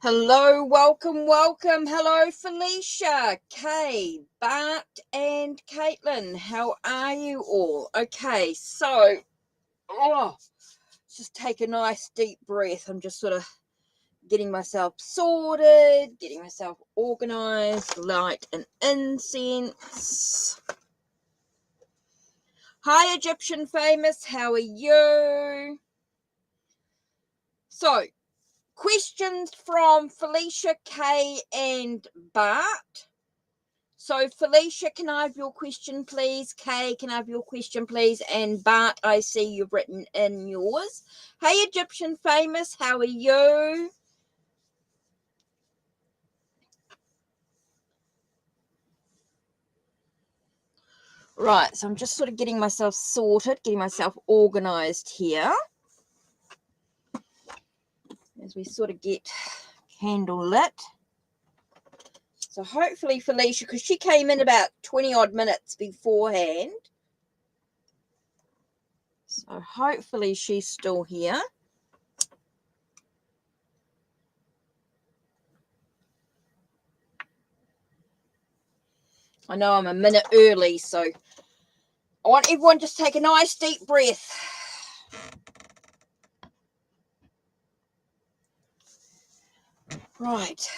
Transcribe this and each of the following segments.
Hello, welcome, welcome. Hello, Felicia, Kay, Bart, and Caitlin. How are you all? Okay, so, just take a nice deep breath. I'm just sort of getting myself sorted, getting myself organized, light and incense. Hi, Egyptian Famous. How are you? So, questions from Felicia, Kay, and Bart. So, Felicia, can I have your question, please? Kay, can I have your question, please? And Bart, I see you've written in yours. Hey, Egyptian Famous, how are you? Right, so I'm just sort of getting myself sorted, getting myself organized here. As we sort of get candle lit. So hopefully Felicia, because she came in about 20 odd minutes beforehand. So hopefully she's still here. I know I'm a minute early, so I want everyone just to take a nice deep breath. Right.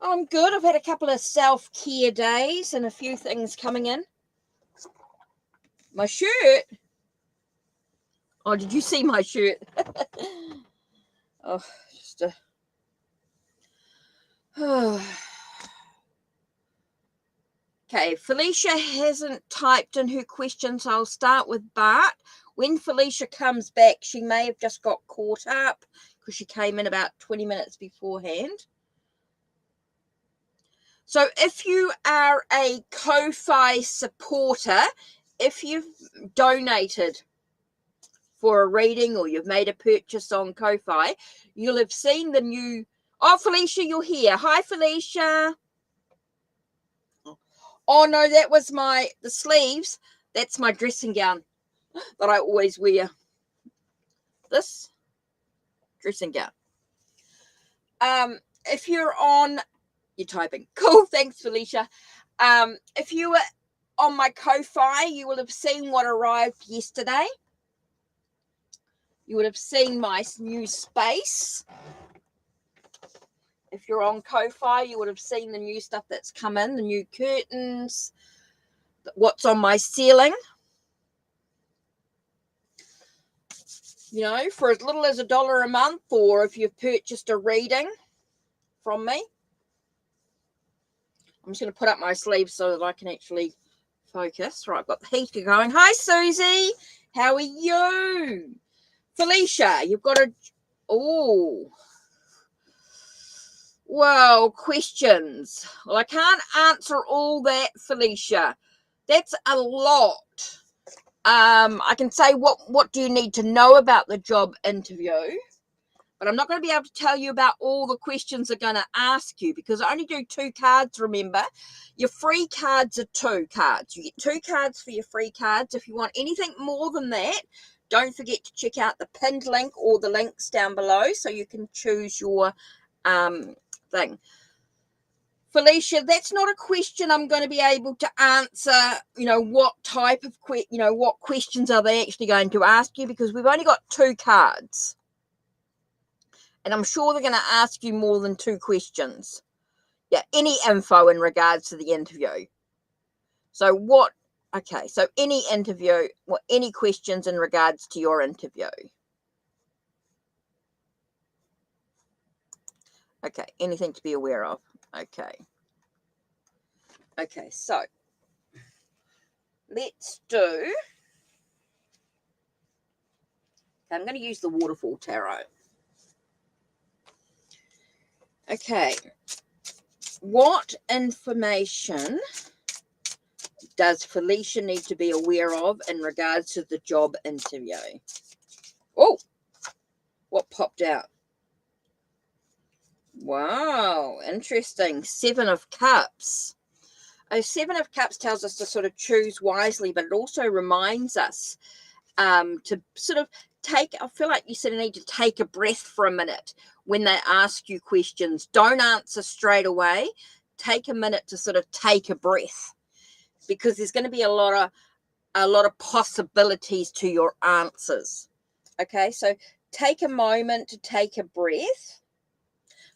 I'm good. I've had a couple of self-care days and a few things coming in. My shirt. Oh, did you see my shirt? Oh, just a... Okay, Felicia hasn't typed in her question, so I'll start with Bart. When Felicia comes back, she may have just got caught up because she came in about 20 minutes beforehand. So if you are a Ko-Fi supporter, if you've donated for a reading or you've made a purchase on Ko-Fi, you'll have seen the new... Oh, Felicia, you're here. Hi, Felicia. Oh, no, that was the sleeves. That's my dressing gown that I always wear. This dressing gown. If you're on... You're typing. Cool, thanks, Felicia. If you were on my Ko-Fi, you will have seen what arrived yesterday. You would have seen my new space. If you're on Ko-Fi, you would have seen the new stuff that's come in, the new curtains, what's on my ceiling. You know, for as little as $1 a month, or if you've purchased a reading from me. I'm just going to put up my sleeves so that I can actually focus. Right, I've got the heater going. Hi, Susie. How are you? Felicia, you've got a... Oh. Well, questions. Well, I can't answer all that, Felicia. That's a lot. I can say what do you need to know about the job interview, but I'm not going to be able to tell you about all the questions they're going to ask you because I only do 2 cards, remember. Your free cards are 2 cards. You get 2 cards for your free cards. If you want anything more than that, don't forget to check out the pinned link or the links down below so you can choose your thing. Felicia, that's not a question I'm going to be able to answer, what type of, what questions are they actually going to ask you, because we've only got 2 cards. And I'm sure they're going to ask you more than 2 questions. Yeah, any info in regards to the interview. So any interview, any questions in regards to your interview. Okay, anything to be aware of. Okay, so let's do... I'm going to use the Waterfall Tarot. Okay. What information does Felicia need to be aware of in regards to the job interview? Oh, what popped out? Wow, interesting. 7 of Cups. 7 of Cups tells us to sort of choose wisely, but it also reminds us to sort of I feel like you sort of need to take a breath for a minute when they ask you questions. Don't answer straight away. Take a minute to sort of take a breath, because there's going to be a lot of possibilities to your answers. Okay, so take a moment to take a breath.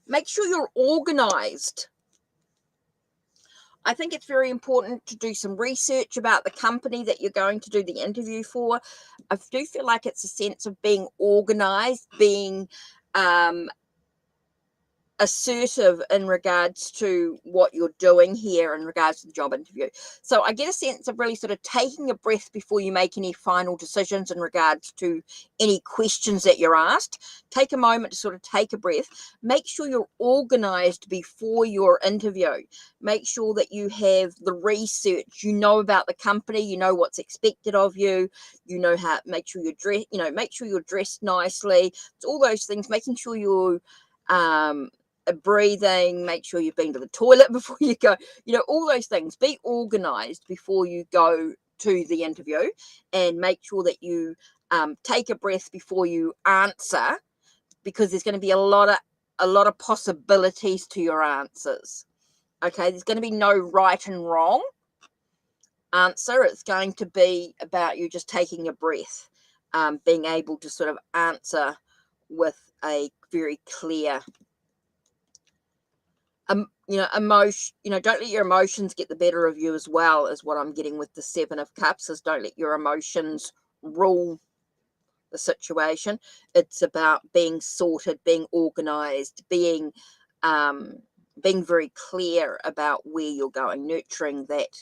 Make sure you're organized. I think it's very important to do some research about the company that you're going to do the interview for. I do feel like it's a sense of being organized, being assertive in regards to what you're doing here in regards to the job interview. So I get a sense of really sort of taking a breath before you make any final decisions in regards to any questions that you're asked. Take a moment to sort of take a breath. Make sure you're organized before your interview. Make sure that you have the research, you know about the company, you know what's expected of you, you know how, make sure you're dressed, make sure you're dressed nicely. It's all those things, making sure you're breathing, make sure you've been to the toilet before you go, all those things. Be organized before you go to the interview, and make sure that you take a breath before you answer, because there's going to be a lot of possibilities to your answers. Okay, there's going to be no right and wrong answer. It's going to be about you just taking a breath, being able to sort of answer with a very clear emotion. Don't let your emotions get the better of you as well, is what I'm getting with the Seven of Cups. Is don't let your emotions rule the situation. It's about being sorted, being organized, being very clear about where you're going. Nurturing that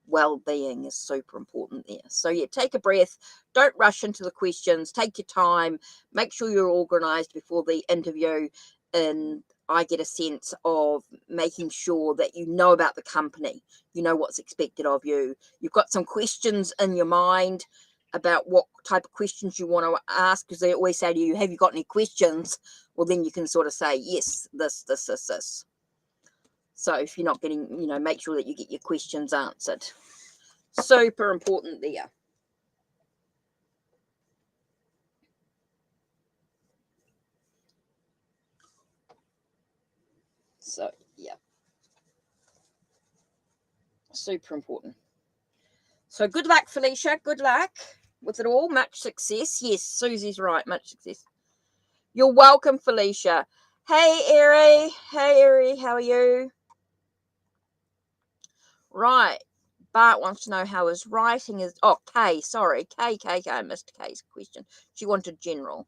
well-being is super important there. So yeah, take a breath. Don't rush into the questions. Take your time. Make sure you're organized before the interview. And I get a sense of making sure that you know about the company, you know what's expected of you. You've got some questions in your mind about what type of questions you want to ask, because they always say to you, have you got any questions? Well, then you can sort of say, yes, this. So if you're not getting, make sure that you get your questions answered. Super important there. So, yeah. Super important. So good luck, Felicia. Good luck with it all. Much success. Yes, Susie's right. Much success. You're welcome, Felicia. Hey, Eri. Hey, Eri. How are you? Right. Bart wants to know how his writing is. Oh, Kay. Sorry. Kay. I missed Kay's question. She wanted general.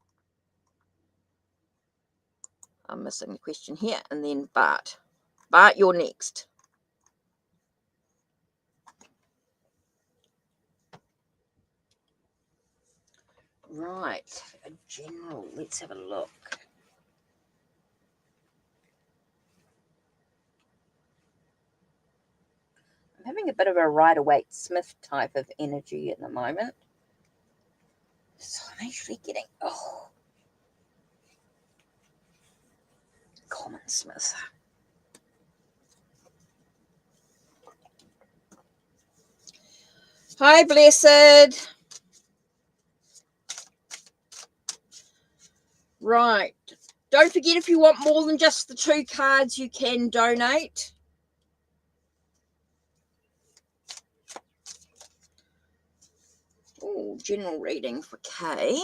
I'm missing the question here. And then Bart. Bart, you're next. Right. A general. Let's have a look. I'm having a bit of a Rider-Waite-Smith type of energy at the moment. So I'm actually getting, Common Smith. Hi, Blessed. Right. Don't forget, if you want more than just the 2 cards, you can donate. Oh, general reading for Kay.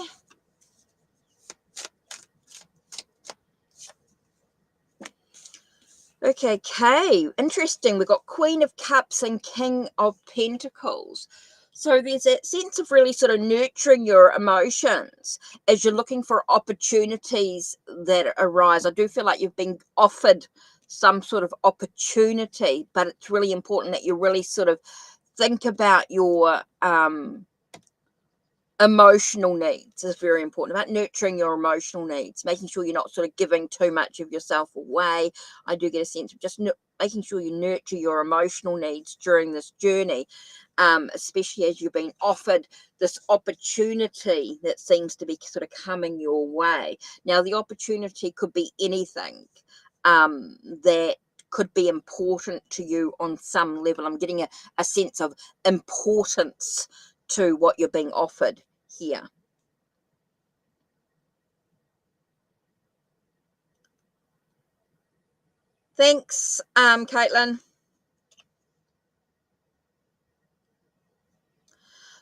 Okay, Kay. Interesting. We've got Queen of Cups and King of Pentacles. So there's that sense of really sort of nurturing your emotions as you're looking for opportunities that arise. I do feel like you've been offered some sort of opportunity, but it's really important that you really sort of think about your emotional needs. Is very important, about nurturing your emotional needs, making sure you're not sort of giving too much of yourself away. I do get a sense of just making sure you nurture your emotional needs during this journey, especially as you've been offered this opportunity that seems to be sort of coming your way. Now, the opportunity could be anything that could be important to you on some level. I'm getting a sense of importance to what you're being offered here. Thanks, Caitlin.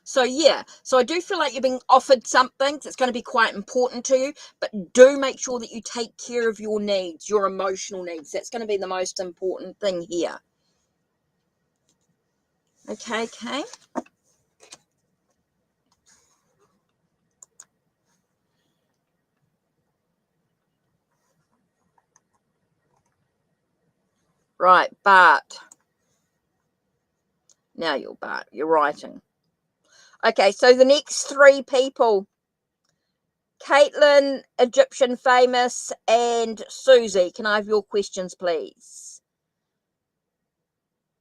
So yeah, so I do feel like you're being offered something that's going to be quite important to you, but do make sure that you take care of your needs, your emotional needs. That's going to be the most important thing here. Okay. Right, Bart. Now you're Bart. You're writing. Okay, so the next three people, Caitlin, Egyptian Famous, and Susie. Can I have your questions, please?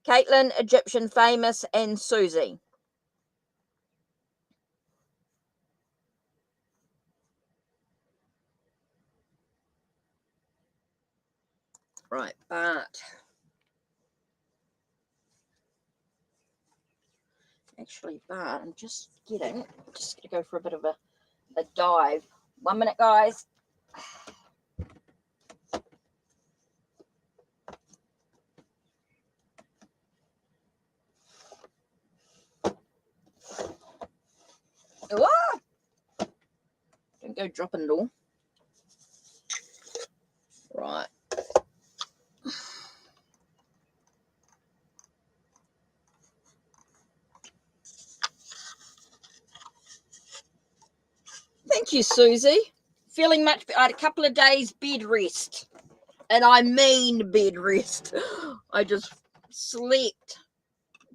Caitlin, Egyptian Famous, and Susie. Right, Bart. Actually, Bart, I'm just going to go for a bit of a dive. 1 minute, guys. Oh, don't go dropping it all. Right. Thank you, Susie. Feeling much better. I had a couple of days bed rest. And I mean bed rest. I just slept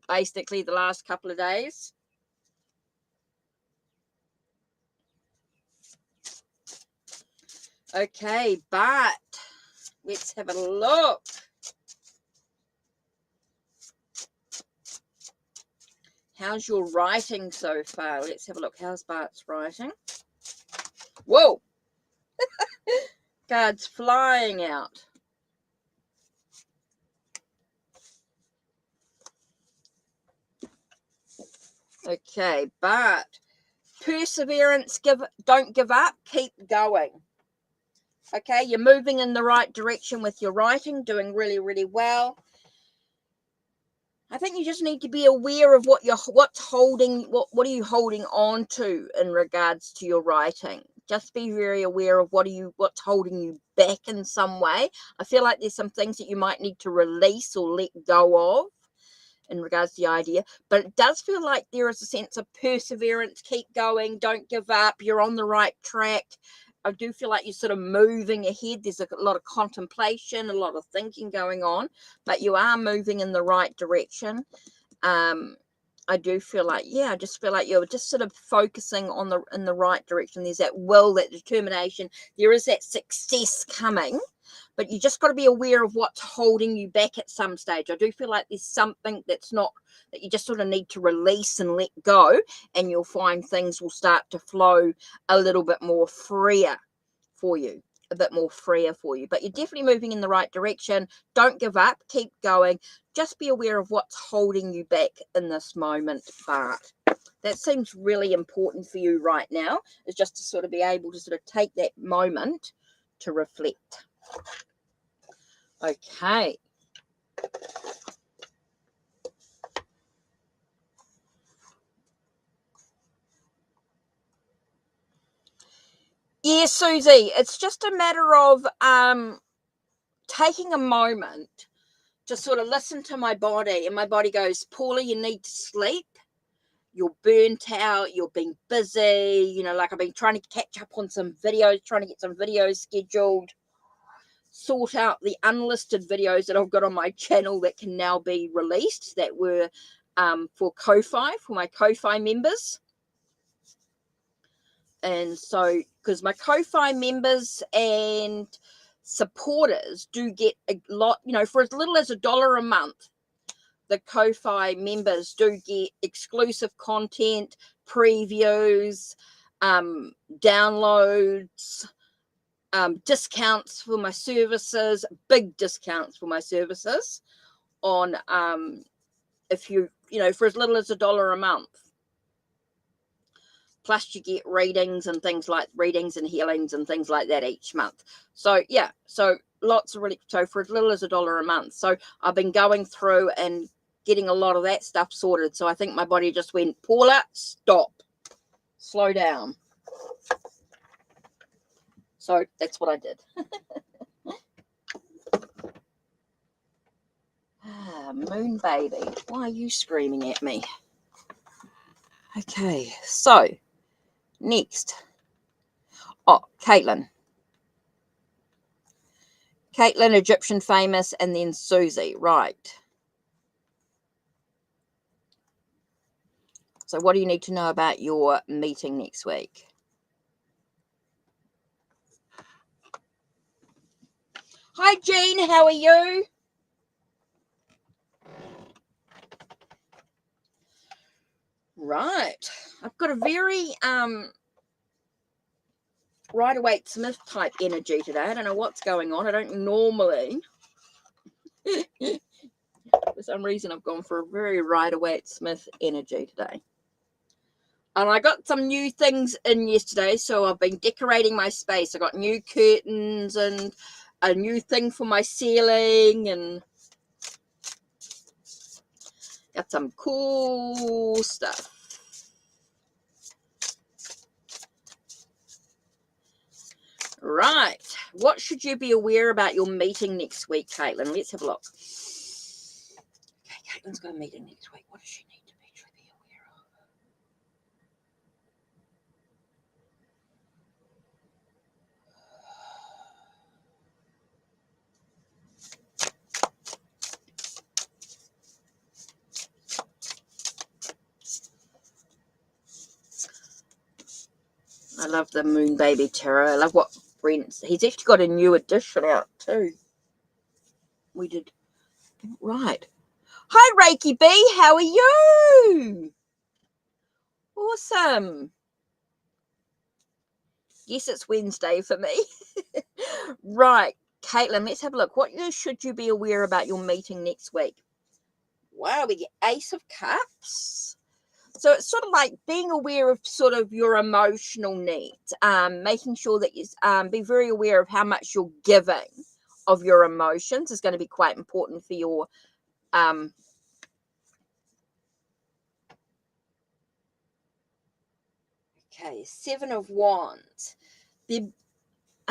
basically the last couple of days. Okay, but let's have a look. How's your writing so far? Let's have a look. How's Bart's writing? Whoa! Cards flying out. Okay, but perseverance, don't give up, keep going. Okay, you're moving in the right direction with your writing, doing really, really well. I think you just need to be aware of what are you holding on to in regards to your writing. Just be very aware of what's holding you back in some way. I feel like there's some things that you might need to release or let go of in regards to the idea, but it does feel like there is a sense of perseverance. Keep going, don't give up, you're on the right track. I do feel like you're sort of moving ahead. There's a lot of contemplation, a lot of thinking going on, but you are moving in the right direction. I do feel like, I just feel like you're just sort of focusing in the right direction. There's that will, that determination. There is that success coming, but you just got to be aware of what's holding you back at some stage. I do feel like there's something that you just sort of need to release and let go, and you'll find things will start to flow a little bit more freer for you. But you're definitely moving in the right direction. Don't give up, keep going. Just be aware of what's holding you back in this moment, Bart. That seems really important for you right now, is just to sort of be able to sort of take that moment to reflect. Okay. Yeah, Susie, it's just a matter of taking a moment to sort of listen to my body, and my body goes, Paula, you need to sleep. You're burnt out, you're being busy, like I've been trying to catch up on some videos, trying to get some videos scheduled, sort out the unlisted videos that I've got on my channel that can now be released, that were for my Ko-Fi members. And so, because my Ko-Fi members and supporters do get a lot, for as little as $1 a month, the Ko-Fi members do get exclusive content, previews, downloads, discounts for my services, big discounts for my services on, if you, for as little as $1 a month. Plus you get readings and healings and things like that each month. So lots of really, so for as little as $1 a month. So I've been going through and getting a lot of that stuff sorted. So I think my body just went, Paula, stop, slow down. So that's what I did. Moon baby, why are you screaming at me? Okay, so next. Oh, Caitlin, Egyptian famous, and then Susie, right. So what do you need to know about your meeting next week? Hi, Jean, how are you? Right. I've got a very Rider-Waite-Smith type energy today. I don't know what's going on. I don't normally. For some reason, I've gone for a very Rider-Waite-Smith energy today. And I got some new things in yesterday, so I've been decorating my space. I got new curtains and a new thing for my ceiling, and got some cool stuff. Right. What should you be aware about your meeting next week, Caitlin? Let's have a look. Okay, Caitlin's got a meeting next week. What does she need to be aware of? I love the Moon Baby Tarot. I love what Brent's. He's actually got a new edition out too. We did. Right. Hi, Reiki B. How are you? Awesome. Yes, it's Wednesday for me. Right. Caitlin, let's have a look. What should you be aware about your meeting next week? Wow, we get Ace of Cups. So it's sort of like being aware of sort of your emotional needs, making sure that you be very aware of how much you're giving of your emotions is going to be quite important for your okay, Seven of Wands.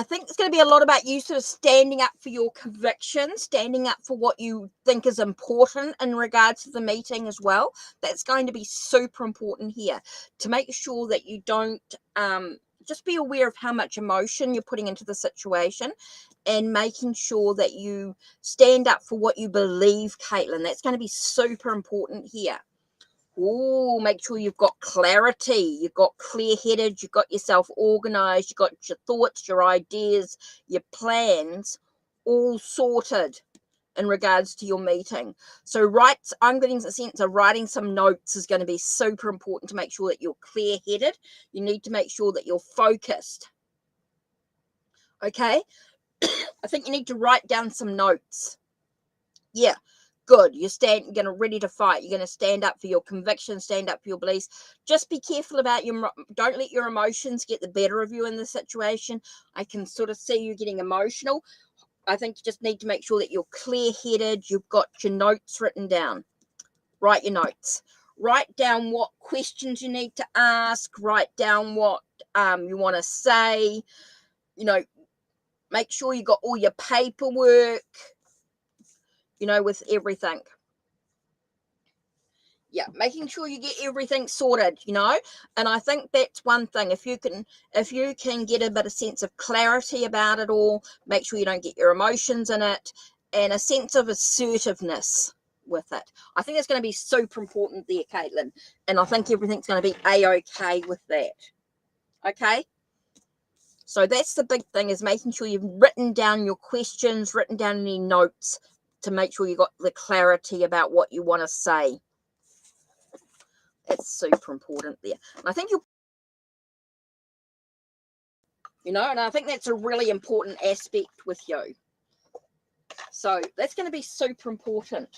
I think it's going to be a lot about you sort of standing up for your convictions, standing up for what you think is important in regards to the meeting as well. That's going to be super important here to make sure that you don't just be aware of how much emotion you're putting into the situation and making sure that you stand up for what you believe, Caitlin. That's going to be super important here. Oh, make sure you've got clarity, you've got clear-headed, you've got yourself organized, you've got your thoughts, your ideas, your plans all sorted in regards to your meeting. So I'm getting a sense of writing some notes is going to be super important to make sure that you're clear-headed. You need to make sure that you're focused. Okay? I think you need to write down some notes. Yeah. Good. You're going to ready to fight. You're going to stand up for your convictions, stand up for your beliefs. Just be careful about don't let your emotions get the better of you in this situation. I can sort of see you getting emotional. I think you just need to make sure that you're clear-headed. You've got your notes written down. Write your notes. Write down what questions you need to ask. Write down what you want to say. Make sure you got all your paperwork. With everything. Yeah, making sure you get everything sorted, and I think that's one thing. If you can get a bit of sense of clarity about it all, make sure you don't get your emotions in it, and a sense of assertiveness with it. I think it's going to be super important there, Caitlin, and I think everything's going to be a-okay with that. Okay? So that's the big thing, is making sure you've written down your questions, written down any notes to make sure you got the clarity about what you want to say. It's super important there. And I think and I think that's a really important aspect with you. So that's going to be super important.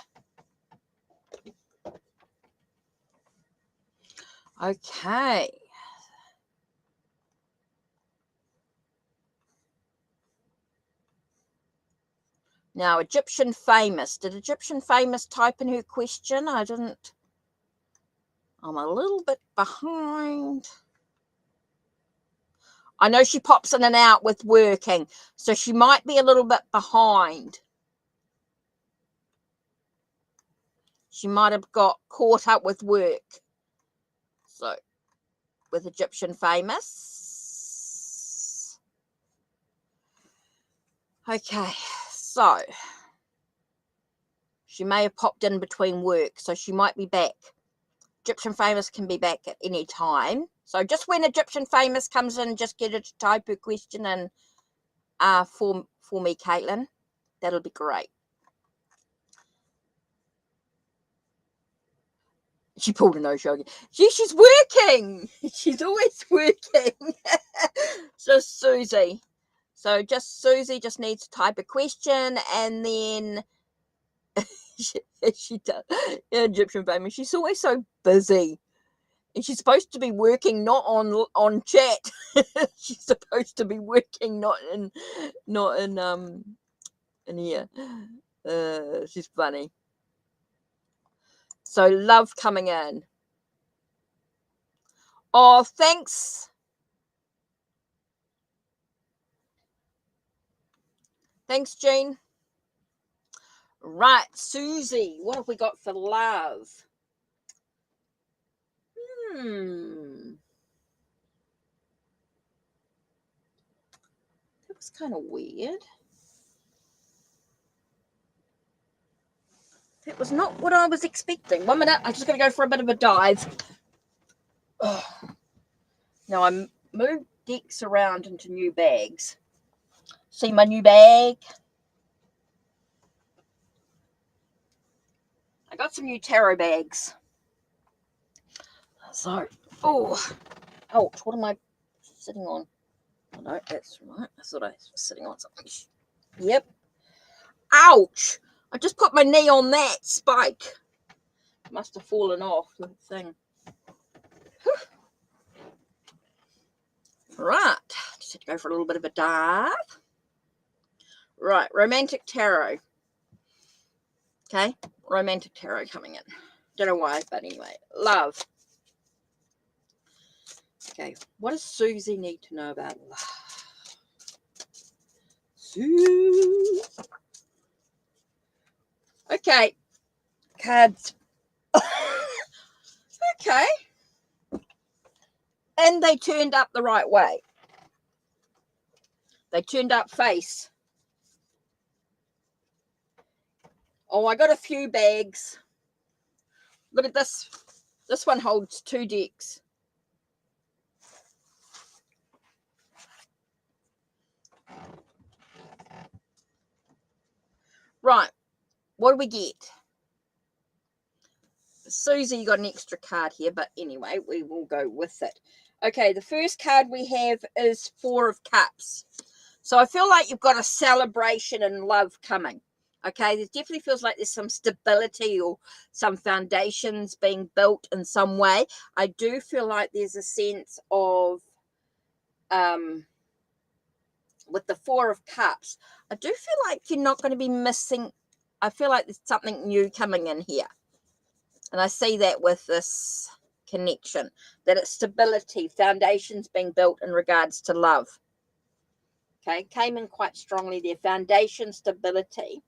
Okay. Now, Egyptian famous. Did Egyptian famous type in her question? I didn't. I'm a little bit behind. I know she pops in and out with working, so she might be a little bit behind. She might have got caught up with work. So, with Egyptian famous. Okay, so she may have popped in between work, so she might be back. Egyptian famous can be back at any time. So just when Egyptian famous comes in, just get her to type her question in for me, Caitlin. That'll be great. She pulled a no-show again. She's working. She's always working. Just Susie. So just Susie just needs to type a question, and then she does. Egyptian famous. She's always so busy. And she's supposed to be working not on chat. She's supposed to be working not in here. She's funny. So love coming in. Oh, thanks. Thanks, Jean. Right, Susie, what have we got for love? That was kind of weird. That was not what I was expecting. 1 minute, I'm just going to go for a bit of a dive. Oh. Now, I moved decks around into new bags. See my new bag? I got some new tarot bags. So, ouch, what am I sitting on? Oh, no, that's right. I thought I was sitting on something. Yep. Ouch! I just put my knee on that spike. It must have fallen off the thing. Whew. Right. Just had to go for a little bit of a dive. Right. Romantic tarot. Okay. Romantic tarot coming in. Don't know why, but anyway. Love. Okay. What does Susie need to know about love? Susie. Okay. Cards. Okay. And they turned up the right way. They turned up face. Oh, I got a few bags. Look at this. This one holds 2 decks. Right. What do we get? Susie, you got an extra card here, but anyway, we will go with it. Okay, the first card we have is 4 of Cups. So I feel like you've got a celebration and love coming. Okay, there definitely feels like there's some stability or some foundations being built in some way. I do feel like there's a sense of, with the 4 of Cups, I do feel like you're not going to be missing. I feel like there's something new coming in here. And I see that with this connection, that it's stability, foundations being built in regards to love. Okay, came in quite strongly there, foundation, stability.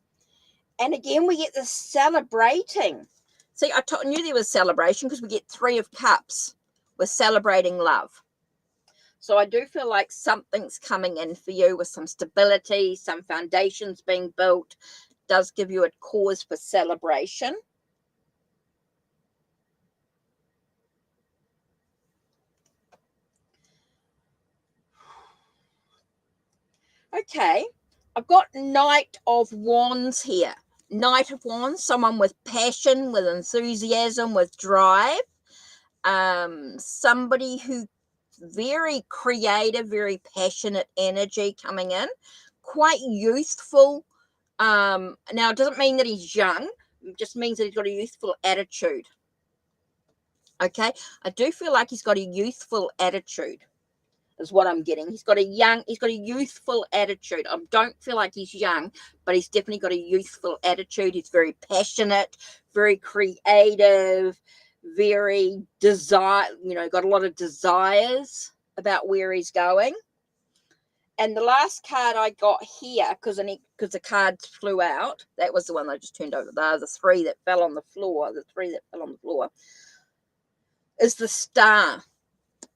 And again, we get this celebrating. See, I knew there was celebration because we get 3 of Cups. We're celebrating love. So I do feel like something's coming in for you with some stability, some foundations being built. Does give you a cause for celebration. Okay, I've got Knight of Wands here. Knight of Wands, someone with passion, with enthusiasm, with drive. Somebody who very creative, very passionate energy coming in. Quite youthful. Now, it doesn't mean that he's young. It just means that he's got a youthful attitude. Okay, I do feel like he's got a youthful attitude. is what I'm getting. He's got a youthful attitude. I don't feel like he's young, but he's definitely got a youthful attitude. He's very passionate, very creative, very got a lot of desires about where he's going. And the last card I got here, because the cards flew out, that was the one I just turned over. The three that fell on the floor, is the Star.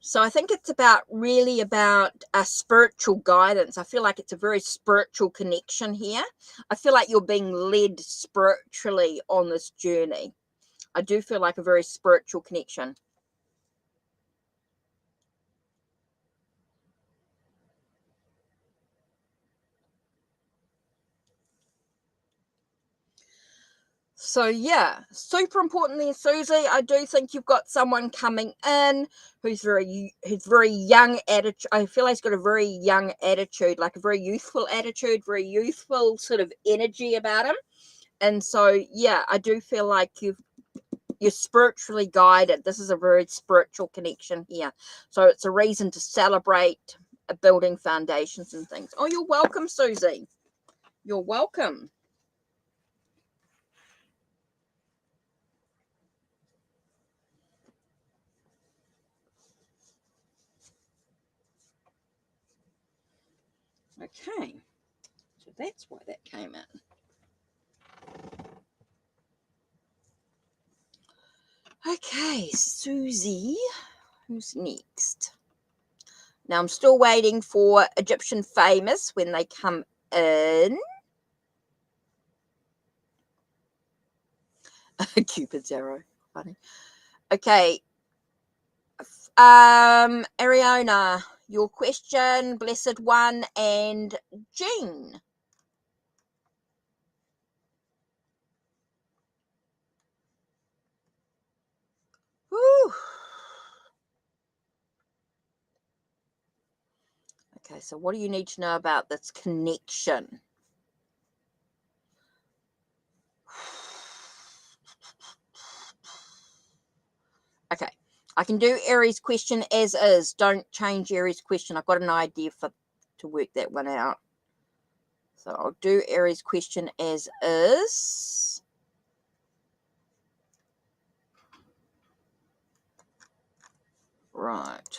So I think it's really about a spiritual guidance. I feel like it's a very spiritual connection here. I feel like you're being led spiritually on this journey. I do feel like a very spiritual connection. So yeah, super importantly, Susie, I do think you've got someone coming in who's very young attitude. I feel like he's got a very young attitude, like a very youthful attitude, very youthful sort of energy about him. And so yeah, I do feel like you're spiritually guided. This is a very spiritual connection here. So it's a reason to celebrate building foundations and things. Oh, you're welcome, Susie. You're welcome. Okay, so that's why that came in. Okay, Susie, who's next? Now I'm still waiting for Egyptian Famous when they come in. Cupid's arrow, funny. Okay, Ariana, your question, Blessed One, and Jean. Woo. Okay, so what do you need to know about this connection? Okay, I can do Aries question as is. Don't change Aries question. I've got an idea to work that one out. So I'll do Aries question as is. Right.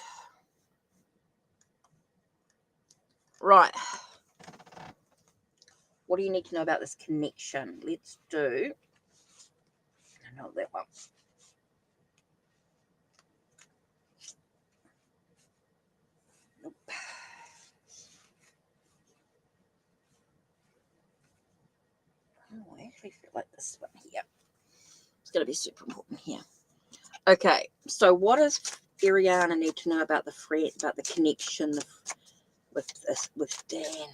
Right. What do you need to know about this connection? Let's do. I know that one. Nope. Oh, I actually feel like this one here. It's going to be super important here. Okay, so what does Ariana need to know about the connection with Dan?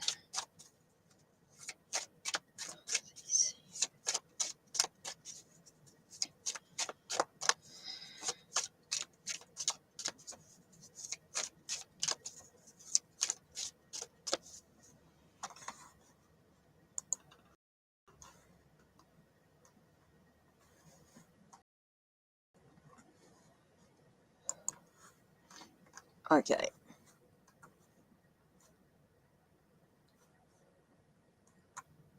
Okay.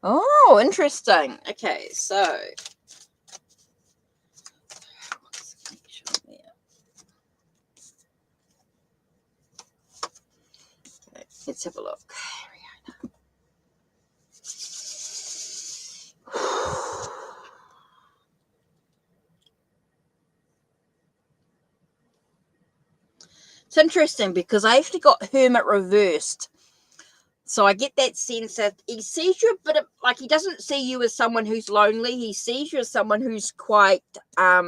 Oh, interesting. Okay, so what's the connection there? Okay, let's have a look. It's interesting because I actually got Hermit reversed. So I get that sense that he sees you a bit of, like, he doesn't see you as someone who's lonely. He sees you as someone who's quite I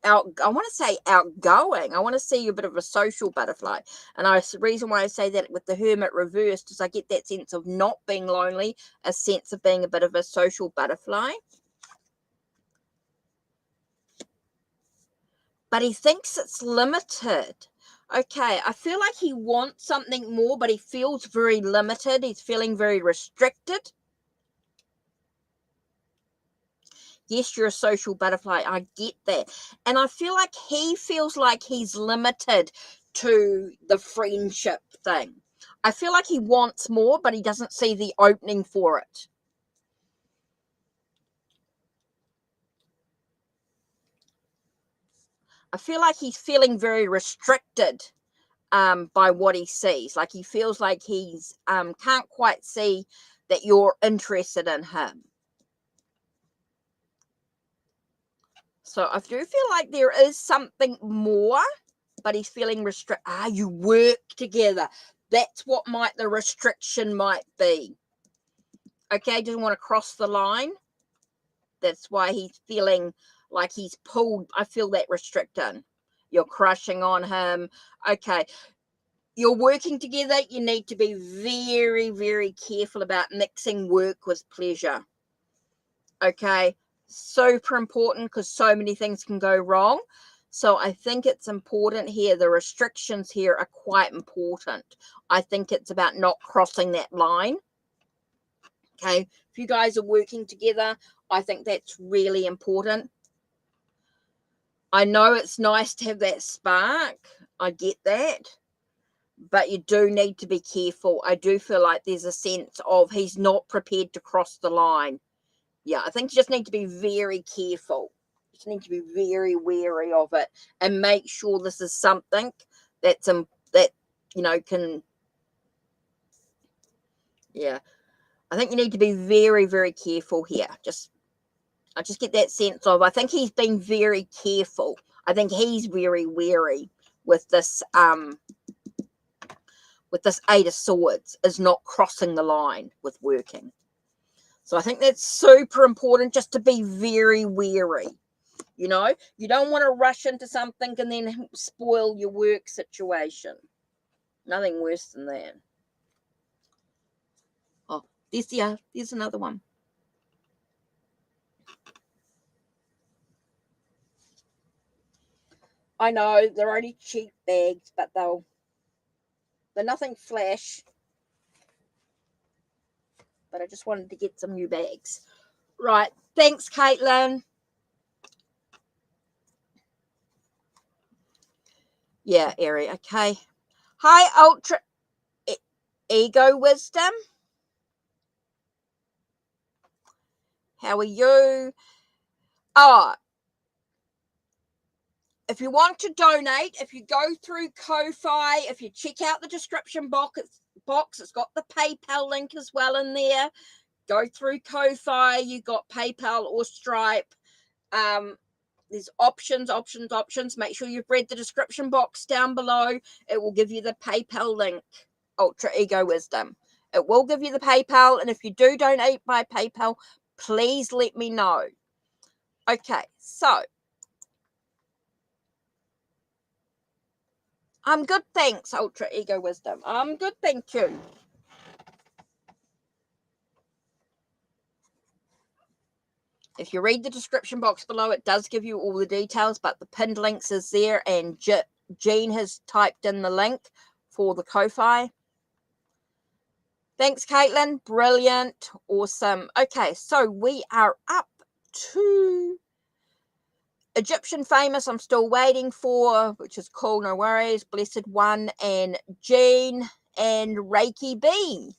want to say outgoing. I want to see you a bit of a social butterfly. And the reason why I say that with the Hermit reversed is I get that sense of not being lonely, a sense of being a bit of a social butterfly. But he thinks it's limited. Okay, I feel like he wants something more, but he feels very limited. He's feeling very restricted. Yes, you're a social butterfly. I get that. And I feel like he feels like he's limited to the friendship thing. I feel like he wants more, but he doesn't see the opening for it. I feel like he's feeling very restricted by what he sees. Like he feels like he's can't quite see that you're interested in him. So I do feel like there is something more, but he's feeling restricted. You work together. That's what the restriction might be. Okay, doesn't want to cross the line. That's why he's feeling like he's pulled. I feel that restricting. You're crushing on him. Okay, you're working together. You need to be very, very careful about mixing work with pleasure. Okay, super important because so many things can go wrong. So I think it's important here. The restrictions here are quite important. I think it's about not crossing that line. Okay, if you guys are working together, I think that's really important. I know it's nice to have that spark. I get that. But you do need to be careful. I do feel like there's a sense of he's not prepared to cross the line. Yeah, I think you just need to be very careful. You just need to be very wary of it and make sure this is something that's that can. Yeah, I think you need to be very, very careful here. I just get that sense of I think he's been very careful. I think he's very wary with this Eight of Swords, is not crossing the line with working. So I think that's super important, just to be very wary. You don't want to rush into something and then spoil your work situation. Nothing worse than that. Oh, there's another one. I know they're only cheap bags, but they're nothing flash. But I just wanted to get some new bags. Right. Thanks, Caitlin. Yeah, Eri. Okay. Hi, Ultra Ego Wisdom. How are you? Oh, if you want to donate, if you go through Ko-Fi, if you check out the description box, it's got the PayPal link as well in there. Go through Ko-Fi. You got PayPal or Stripe. There's options. Make sure you've read the description box down below. It will give you the PayPal link. Ultra Ego Wisdom. It will give you the PayPal, and if you do donate by PayPal, please let me know. Okay, so I'm good, thanks, Ultra Ego Wisdom. I'm good, thank you. If you read the description box below, it does give you all the details, but the pinned links is there, and Jean has typed in the link for the Ko-Fi. Thanks, Caitlin. Brilliant. Awesome. Okay, so we are up to Egyptian Famous. I'm still waiting for, which is cool. No worries. Blessed One and Jean and Reiki B.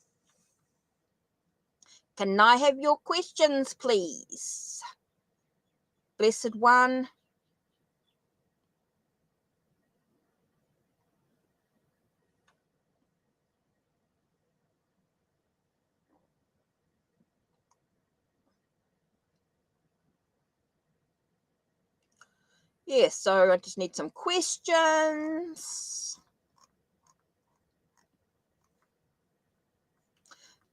Can I have your questions, please? Blessed One. Yes, so I just need some questions.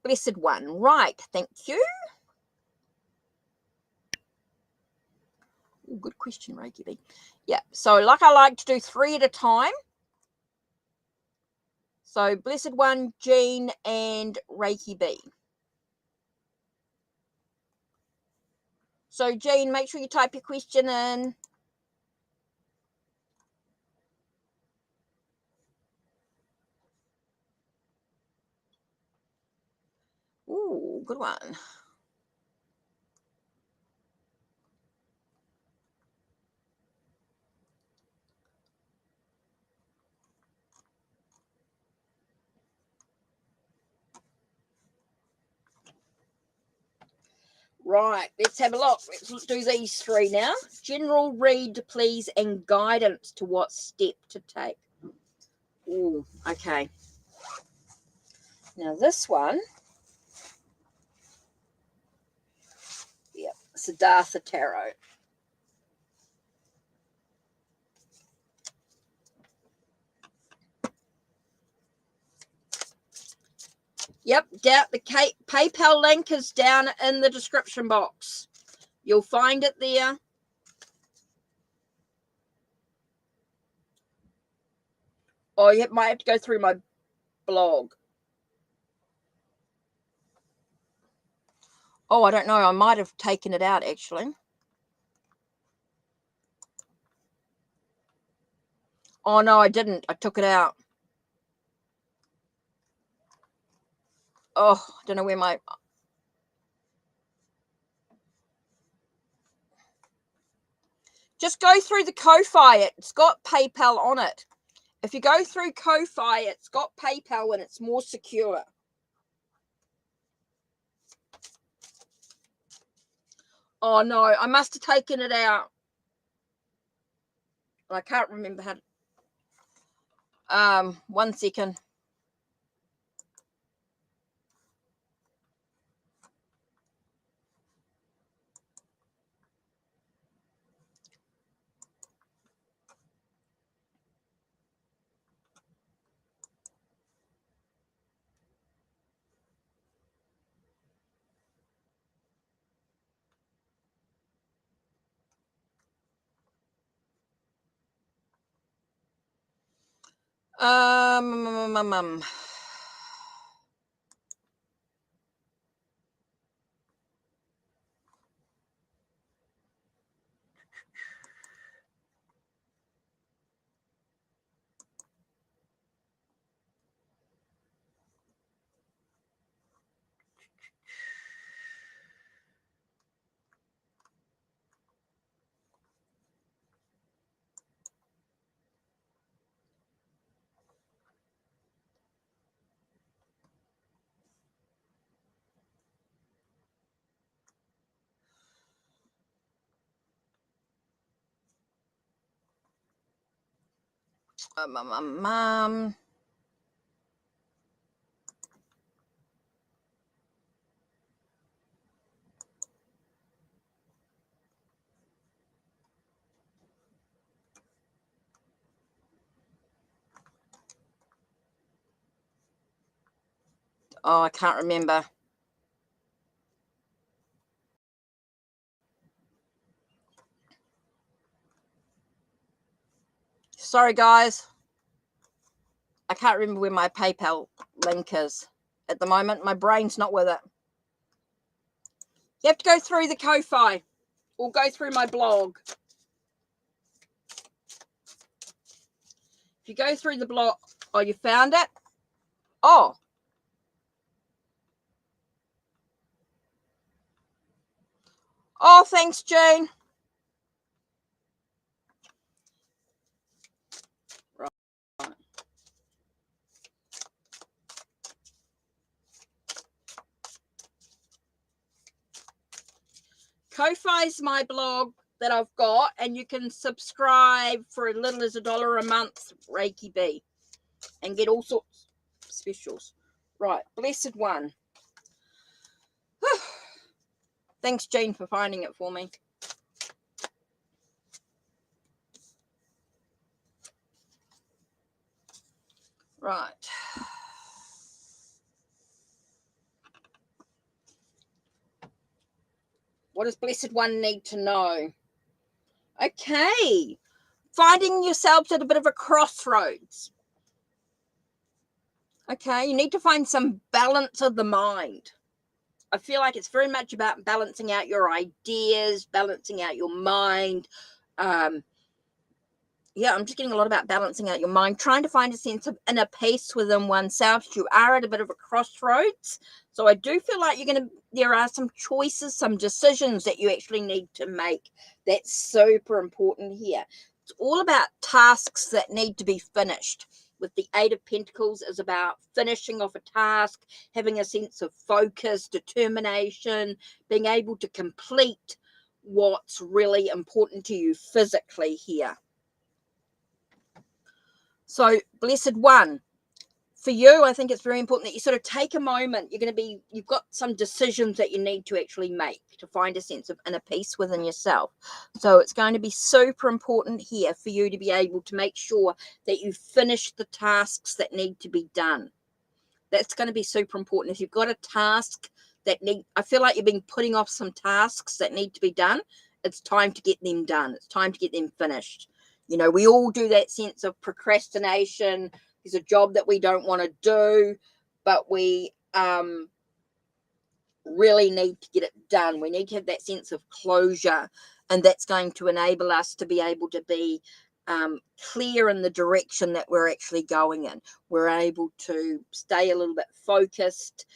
Blessed One. Right, thank you. Ooh, good question, Reiki B. Yeah, so like I like to do 3 at a time. So Blessed One, Jean, and Reiki B. So Jean, make sure you type your question in. Ooh, good one. Right, let's have a look. Let's do these three now. General read, please, and guidance to what step to take. Ooh, okay. Now this one, yep, Siddhartha Tarot. Yep, the PayPal link is down in the description box. You'll find it there. Or you might have to go through my blog. Oh, I don't know. I might have taken it out, actually. Oh, no, I didn't. I took it out. Oh, I don't know where my... Just go through the Ko-Fi. It's got PayPal on it. If you go through Ko-Fi, it's got PayPal and it's more secure. Oh, no, I must have taken it out. I can't remember how to... 1 second. Oh, I can't remember. Sorry, guys. I can't remember where my PayPal link is at the moment. My brain's not with it. You have to go through the Ko-Fi or go through my blog. If you go through the blog, oh, you found it? Oh. Oh, thanks, Jane. Right. Ko-Fi is my blog that I've got, and you can subscribe for as little as $1 a month, Reiki B, and get all sorts of specials. Right, Blessed One. Thanks, Jane, for finding it for me. Right. What does Blessed One need to know? Okay. Finding yourselves at a bit of a crossroads. Okay, you need to find some balance of the mind. I feel like it's very much about balancing out your ideas, balancing out your mind. Yeah, I'm just getting a lot about balancing out your mind, trying to find a sense of inner peace within oneself. You are at a bit of a crossroads. So I do feel like there are some choices, some decisions that you actually need to make. That's super important here. It's all about tasks that need to be finished. with the Eight of Pentacles is about finishing off a task, having a sense of focus, determination, being able to complete what's really important to you physically here. So, Blessed One, for you, I think it's very important that you sort of take a moment. You've got some decisions that you need to actually make to find a sense of inner peace within yourself. So it's going to be super important here for you to be able to make sure that you finish the tasks that need to be done. That's going to be super important. If you've got a task I feel like you've been putting off some tasks that need to be done, it's time to get them done. It's time to get them finished. You know, we all do that sense of procrastination. There's a job that we don't want to do, but we really need to get it done. We need to have that sense of closure, and that's going to enable us to be able to be clear in the direction that we're actually going in. We're able to stay a little bit focused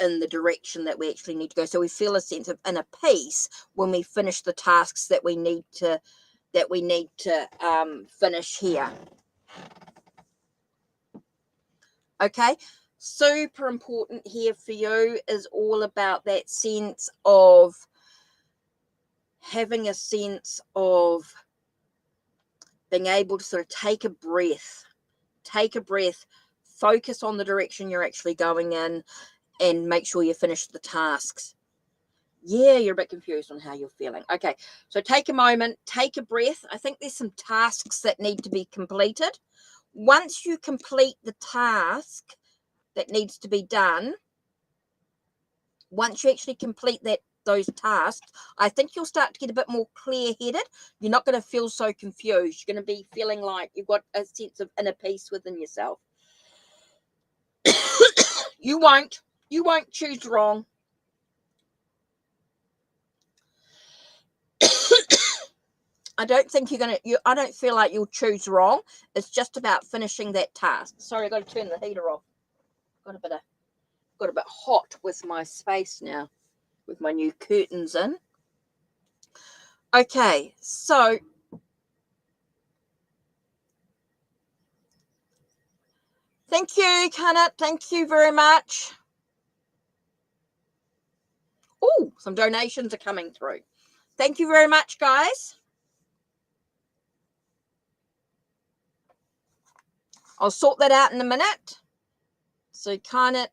in the direction that we actually need to go. So we feel a sense of inner peace when we finish the tasks that we need to finish here. Okay, super important here for you is all about that sense of having a sense of being able to sort of take a breath, focus on the direction you're actually going in, and make sure you finish the tasks. Yeah, you're a bit confused on how you're feeling. Okay, so take a moment, take a breath. I think there's some tasks that need to be completed. Once you complete the task that needs to be done, once you actually complete those tasks, I think you'll start to get a bit more clear-headed. You're not going to feel so confused. You're going to be feeling like you've got a sense of inner peace within yourself. You won't choose wrong. I don't think I don't feel like you'll choose wrong. It's just about finishing that task. Sorry, I've got to turn the heater off. Got a bit hot with my space now, with my new curtains in. Okay, so thank you, Kenneth. Thank you very much. Oh, some donations are coming through. Thank you very much, guys. I'll sort that out in a minute. So Kenneth,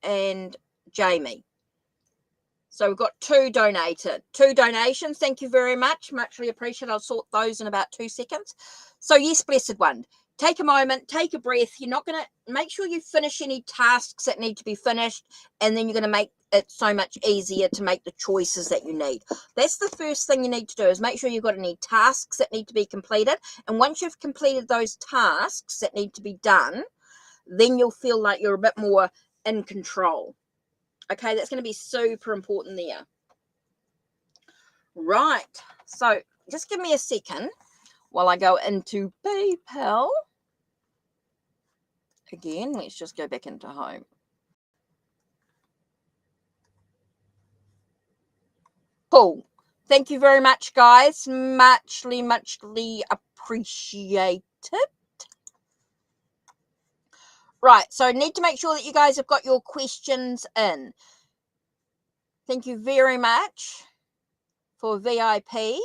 and Jamie. So we've got two donations. Thank you very much. Muchly appreciated. I'll sort those in about 2 seconds. So yes, Blessed One, take a moment, take a breath. You're not going to make sure you finish any tasks that need to be finished, and then you're going to make it so much easier to make the choices that you need. That's the first thing you need to do, is make sure you've got any tasks that need to be completed. And once you've completed those tasks that need to be done, then you'll feel like you're a bit more in control. Okay, that's going to be super important there. Right, so just give me a second while I go into PayPal. Again, let's just go back into home. Cool. Thank you very much, guys. Muchly appreciated. Right, so I need to make sure that you guys have got your questions in. Thank you very much for VIP.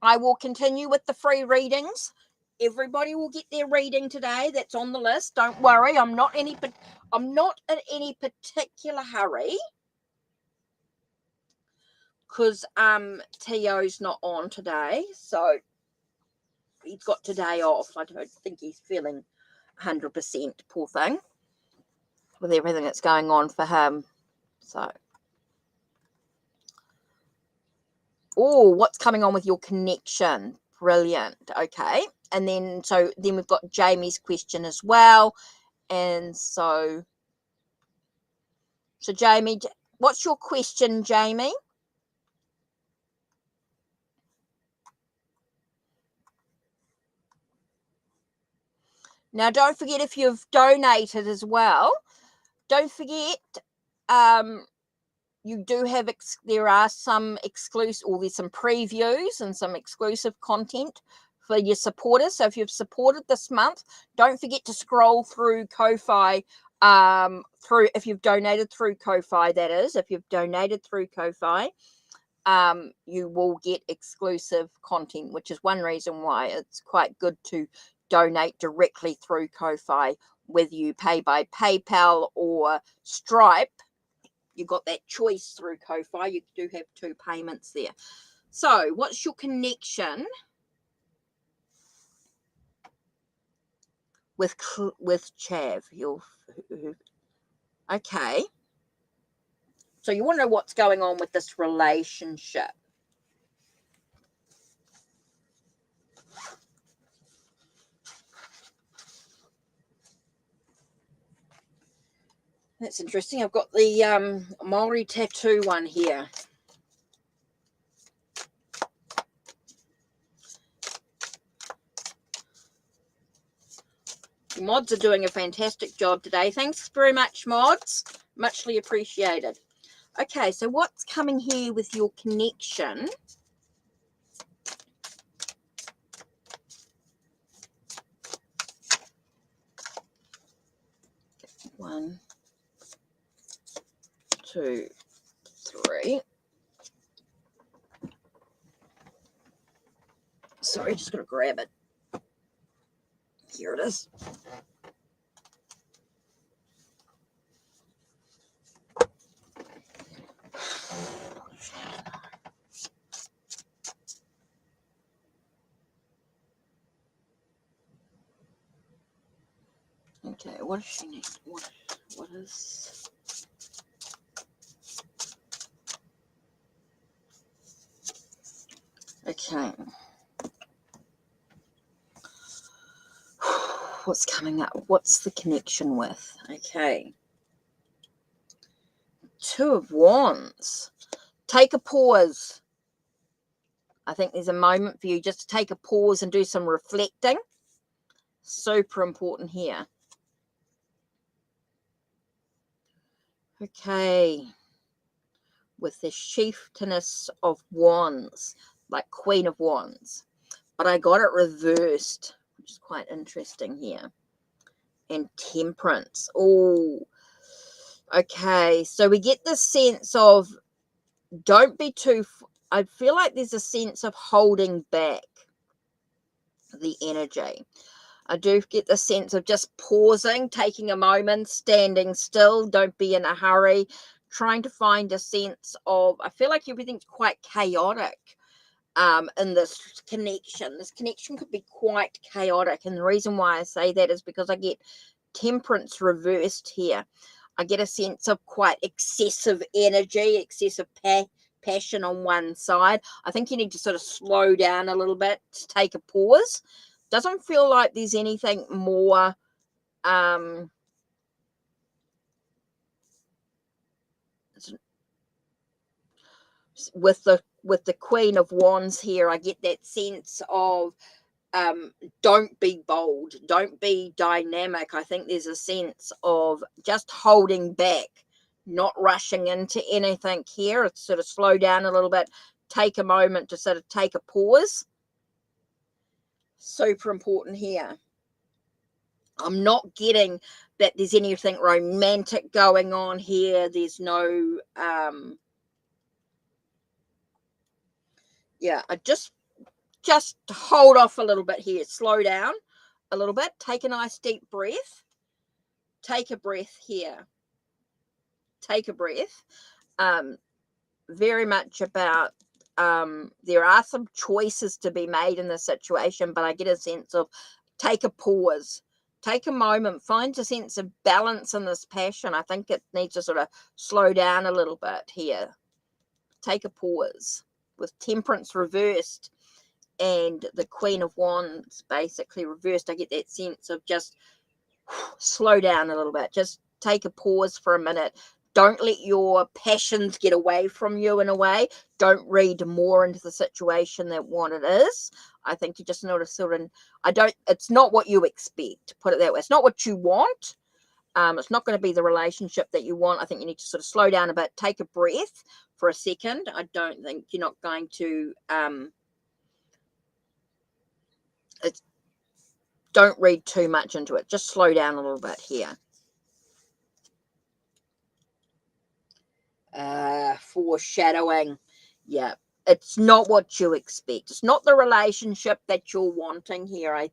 I will continue with the free readings. Everybody will get their reading today. That's on the list. Don't worry. I'm not in any particular hurry, because Tio's not on today, so he's got today off. I don't think he's feeling 100%, poor thing, with everything that's going on for him. So, oh, what's coming on with your connection? Brilliant. Okay, and then we've got Jamie's question as well. And so Jamie, what's your question, Jamie? Now, don't forget, if you've donated as well, don't forget you do have, there are some exclusive, or there's some previews and some exclusive content for your supporters. So if you've supported this month, don't forget to scroll through Ko-Fi, if you've donated through Ko-Fi, that is, if you've donated through Ko-Fi, you will get exclusive content, which is one reason why it's quite good to donate directly through Ko-Fi, whether you pay by PayPal or Stripe. You've got that choice through Ko-Fi. You do have 2 payments there. So what's your connection with Chav? Okay. So you want to know what's going on with this relationship. That's interesting. I've got the Maori tattoo one here. The mods are doing a fantastic job today. Thanks very much, mods. Muchly appreciated. Okay, so what's coming here with your connection? One, 2, 3. Sorry, just gonna grab it. Here it is. Okay, what does she need? What is... Okay. What's coming up? What's the connection with? Okay. 2 of Wands. Take a pause. I think there's a moment for you just to take a pause and do some reflecting. Super important here. Okay. With the chieftainess of Wands, like Queen of Wands. But I got it reversed, which is quite interesting here. And Temperance. Oh, okay. So we get the sense of don't be too... I feel like there's a sense of holding back the energy. I do get the sense of just pausing, taking a moment, standing still. Don't be in a hurry. Trying to find a sense of... I feel like everything's quite chaotic. In this connection. This connection could be quite chaotic. And the reason why I say that is because I get Temperance reversed here. I get a sense of quite excessive energy, excessive passion on one side. I think you need to sort of slow down a little bit, take a pause. Doesn't feel like there's anything more with the Queen of Wands here. I get that sense of don't be bold, don't be dynamic. I think there's a sense of just holding back, not rushing into anything here. It's sort of slow down a little bit, take a moment to sort of take a pause. Super important here. I'm not getting that there's anything romantic going on here. There's no yeah, I just hold off a little bit here. Slow down a little bit. Take a nice deep breath. Take a breath here. Take a breath. Very much about there are some choices to be made in this situation, but I get a sense of take a pause. Take a moment. Find a sense of balance in this passion. I think it needs to sort of slow down a little bit here. Take a pause. With Temperance reversed and the Queen of Wands basically reversed, I get that sense of just slow down a little bit. Just take a pause for a minute. Don't let your passions get away from you in a way. Don't read more into the situation than what it is. I think you just know to sort of, it's not what you expect, put it that way. It's not what you want. It's not going to be the relationship that you want. I think you need to sort of slow down a bit, take a breath for a second. I don't think you're not going to, don't read too much into it. Just slow down a little bit here. Foreshadowing. Yeah, it's not what you expect. It's not the relationship that you're wanting here. I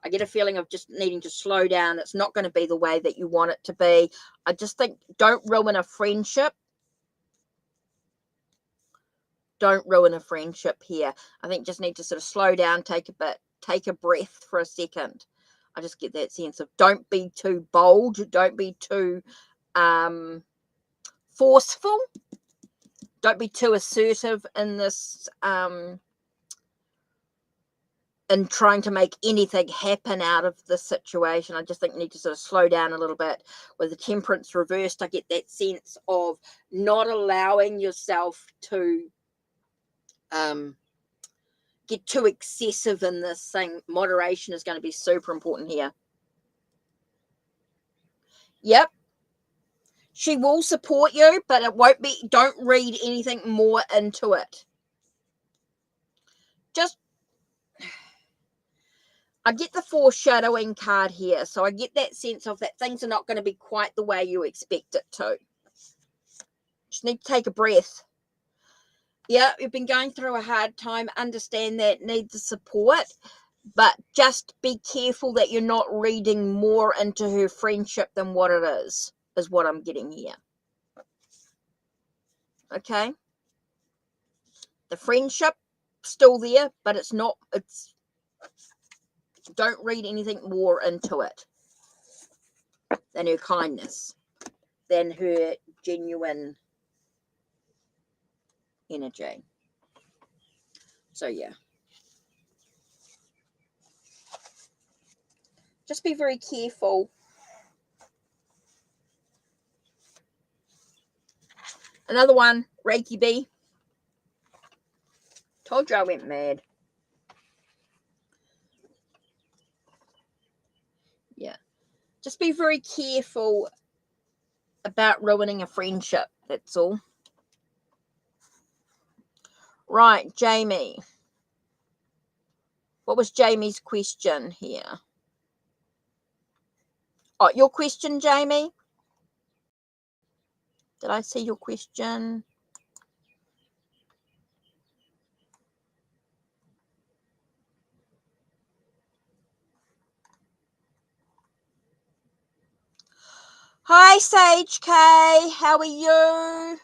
get a feeling of just needing to slow down. It's not going to be the way that you want it to be. I just think don't ruin a friendship. Don't ruin a friendship here. I think just need to sort of slow down, take a breath for a second. I just get that sense of don't be too bold. Don't be too forceful. Don't be too assertive in this, in trying to make anything happen out of this situation. I just think you need to sort of slow down a little bit. With the temperance reversed, I get that sense of not allowing yourself to get too excessive in this thing. Moderation is going to be super important here. Yep. She will support you, but it won't be, don't read anything more into it. Just, I get the foreshadowing card here. So I get that sense of that things are not going to be quite the way you expect it to. Just need to take a breath. Yeah, you've been going through a hard time. Understand that, need the support. But just be careful that you're not reading more into her friendship than what it is what I'm getting here. Okay? The friendship still there, but it's not, don't read anything more into it than her kindness, than her genuine energy. So yeah. Just be very careful. Another one, Reiki B. Told you I went mad. Yeah. Just be very careful about ruining a friendship. That's all. Right, Jamie. What was Jamie's question here? Oh, your question, Jamie? Did I see your question? Hi, Sage K. How are you?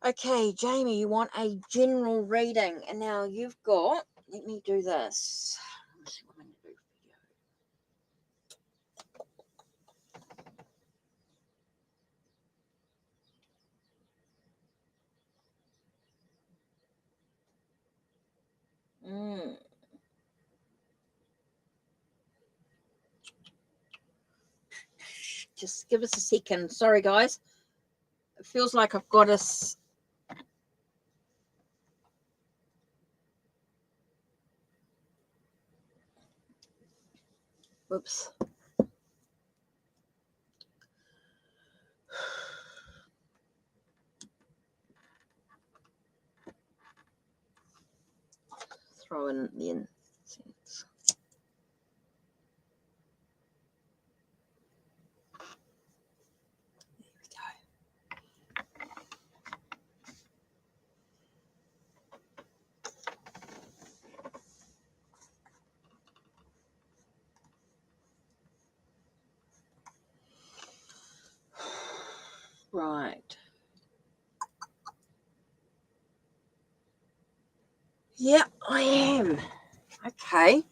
Okay, Jamie, you want a general reading. And now you've got, let me do this. Let's see what I'm going to do for you. Just give us a second. Sorry, guys. It feels like I've got us. Whoops. Throw in the incense. There we go. Right. Yeah, I am. Okay.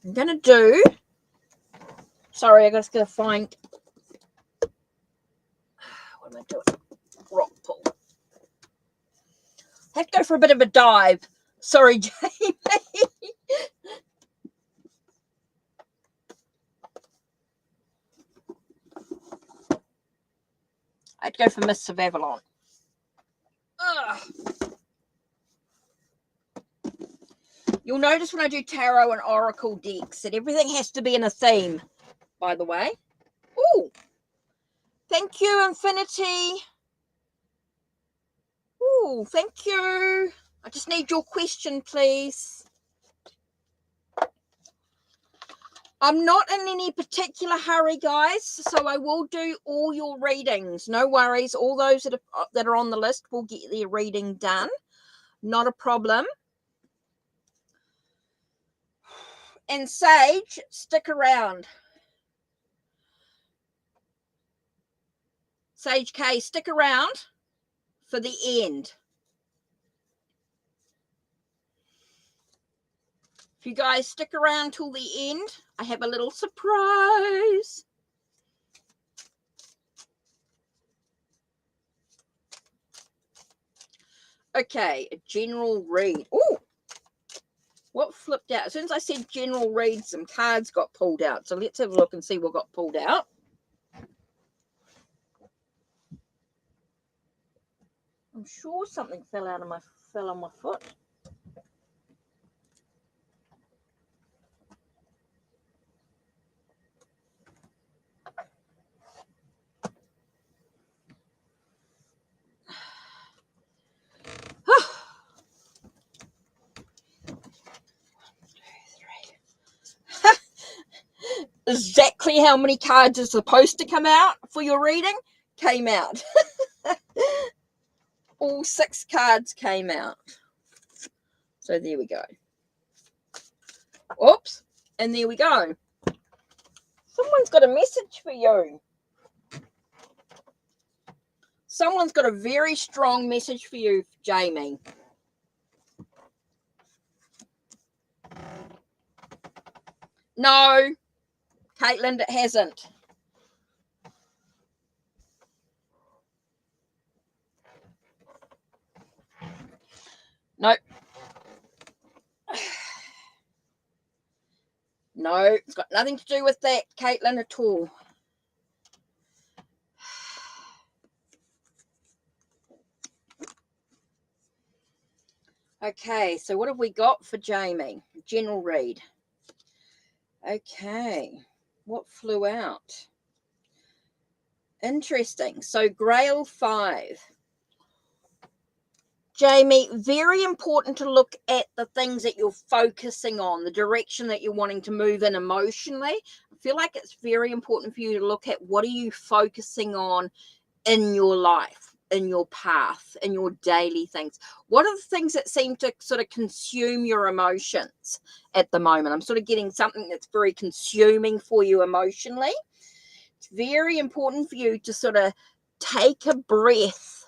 I'm going to do. Sorry, I just got to find. What am I doing? Rock pull. I have to go for a bit of a dive. Sorry, Jamie. I'd go for Mists of Avalon. Ugh. You'll notice when I do tarot and oracle decks that everything has to be in a theme, by the way. Ooh. Thank you, Infinity. Ooh, thank you. I just need your question, please. I'm not in any particular hurry, guys, so I will do all your readings. No worries. All those that are on the list will get their reading done. Not a problem. And Sage, stick around. Sage K, stick around for the end. If you guys stick around till the end, I have a little surprise. Okay, a general read. Oh, what flipped out? As soon as I said general read, some cards got pulled out. So let's have a look and see what got pulled out. I'm sure something fell on my foot. Exactly how many cards are supposed to come out for your reading came out. All 6 cards came out. So there we go. Oops. And there we go. Someone's got a message for you. Someone's got a very strong message for you, Jamie. No, Caitlin, it hasn't. Nope. No, it's got nothing to do with that, Caitlin, at all. Okay, so what have we got for Jamie? General read. Okay, what flew out? Interesting. So Grail 5. Jamie, very important to look at the things that you're focusing on, the direction that you're wanting to move in emotionally. I feel like it's very important for you to look at what are you focusing on in your life, in your path, in your daily things. What are the things that seem to sort of consume your emotions at the moment? I'm sort of getting something that's very consuming for you emotionally. It's very important for you to sort of take a breath.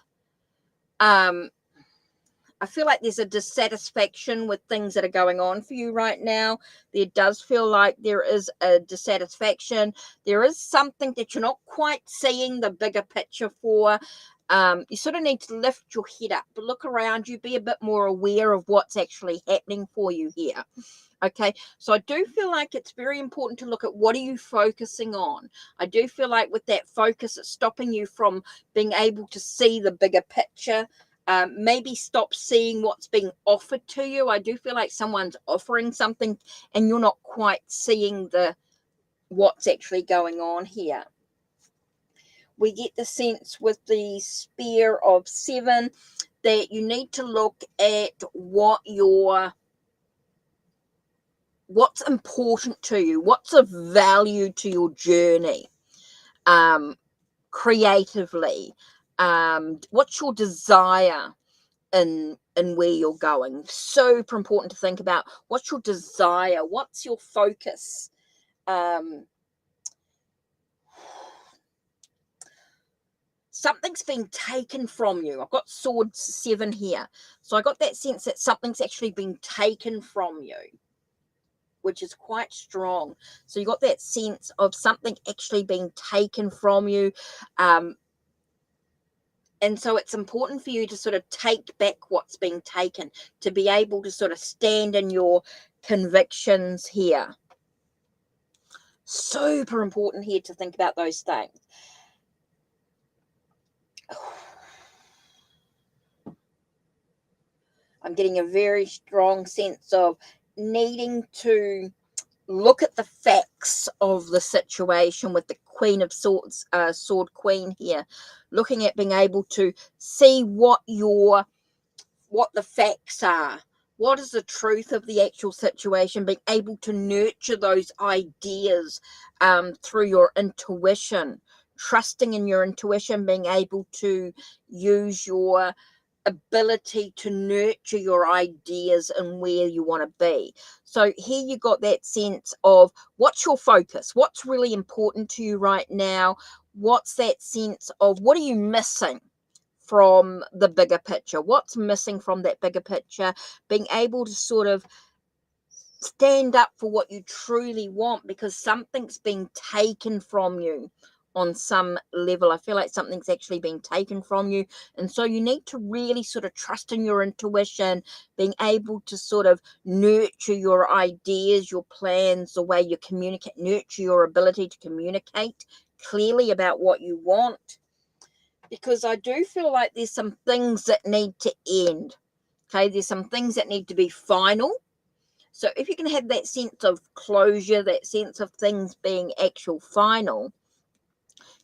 I feel like there's a dissatisfaction with things that are going on for you right now. There does feel like there is a dissatisfaction. There is something that you're not quite seeing the bigger picture for. You sort of need to lift your head up, look around you, be a bit more aware of what's actually happening for you here. Okay, so I do feel like it's very important to look at what are you focusing on. I do feel like with that focus, it's stopping you from being able to see the bigger picture. Maybe stop seeing what's being offered to you. I do feel like someone's offering something and you're not quite seeing what's actually going on here. We get the sense with the Spear of 7 that you need to look at what's important to you, what's of value to your journey, creatively, what's your desire in where you're going. Super important to think about what's your desire, what's your focus. Something's been taken from you. I've got Swords 7 here, so I got that sense that something's actually been taken from you, which is quite strong. So you got that sense of something actually being taken from you. And so it's important for you to sort of take back what's being taken, to be able to sort of stand in your convictions here. Super important here to think about those things. I'm getting a very strong sense of needing to look at the facts of the situation with the Queen of Swords, Sword Queen here, looking at being able to see what the facts are. What is the truth of the actual situation? Being able to nurture those ideas through your intuition, trusting in your intuition, being able to use your ability to nurture your ideas and where you want to be. So here you got that sense of what's your focus? What's really important to you right now? What's that sense of what are you missing from the bigger picture? What's missing from that bigger picture? Being able to sort of stand up for what you truly want, because something's being taken from you on some level. I feel like something's actually being taken from you. And so you need to really sort of trust in your intuition, being able to sort of nurture your ideas, your plans, the way you communicate, nurture your ability to communicate clearly about what you want. Because I do feel like there's some things that need to end. Okay, there's some things that need to be final. So if you can have that sense of closure, that sense of things being actual final,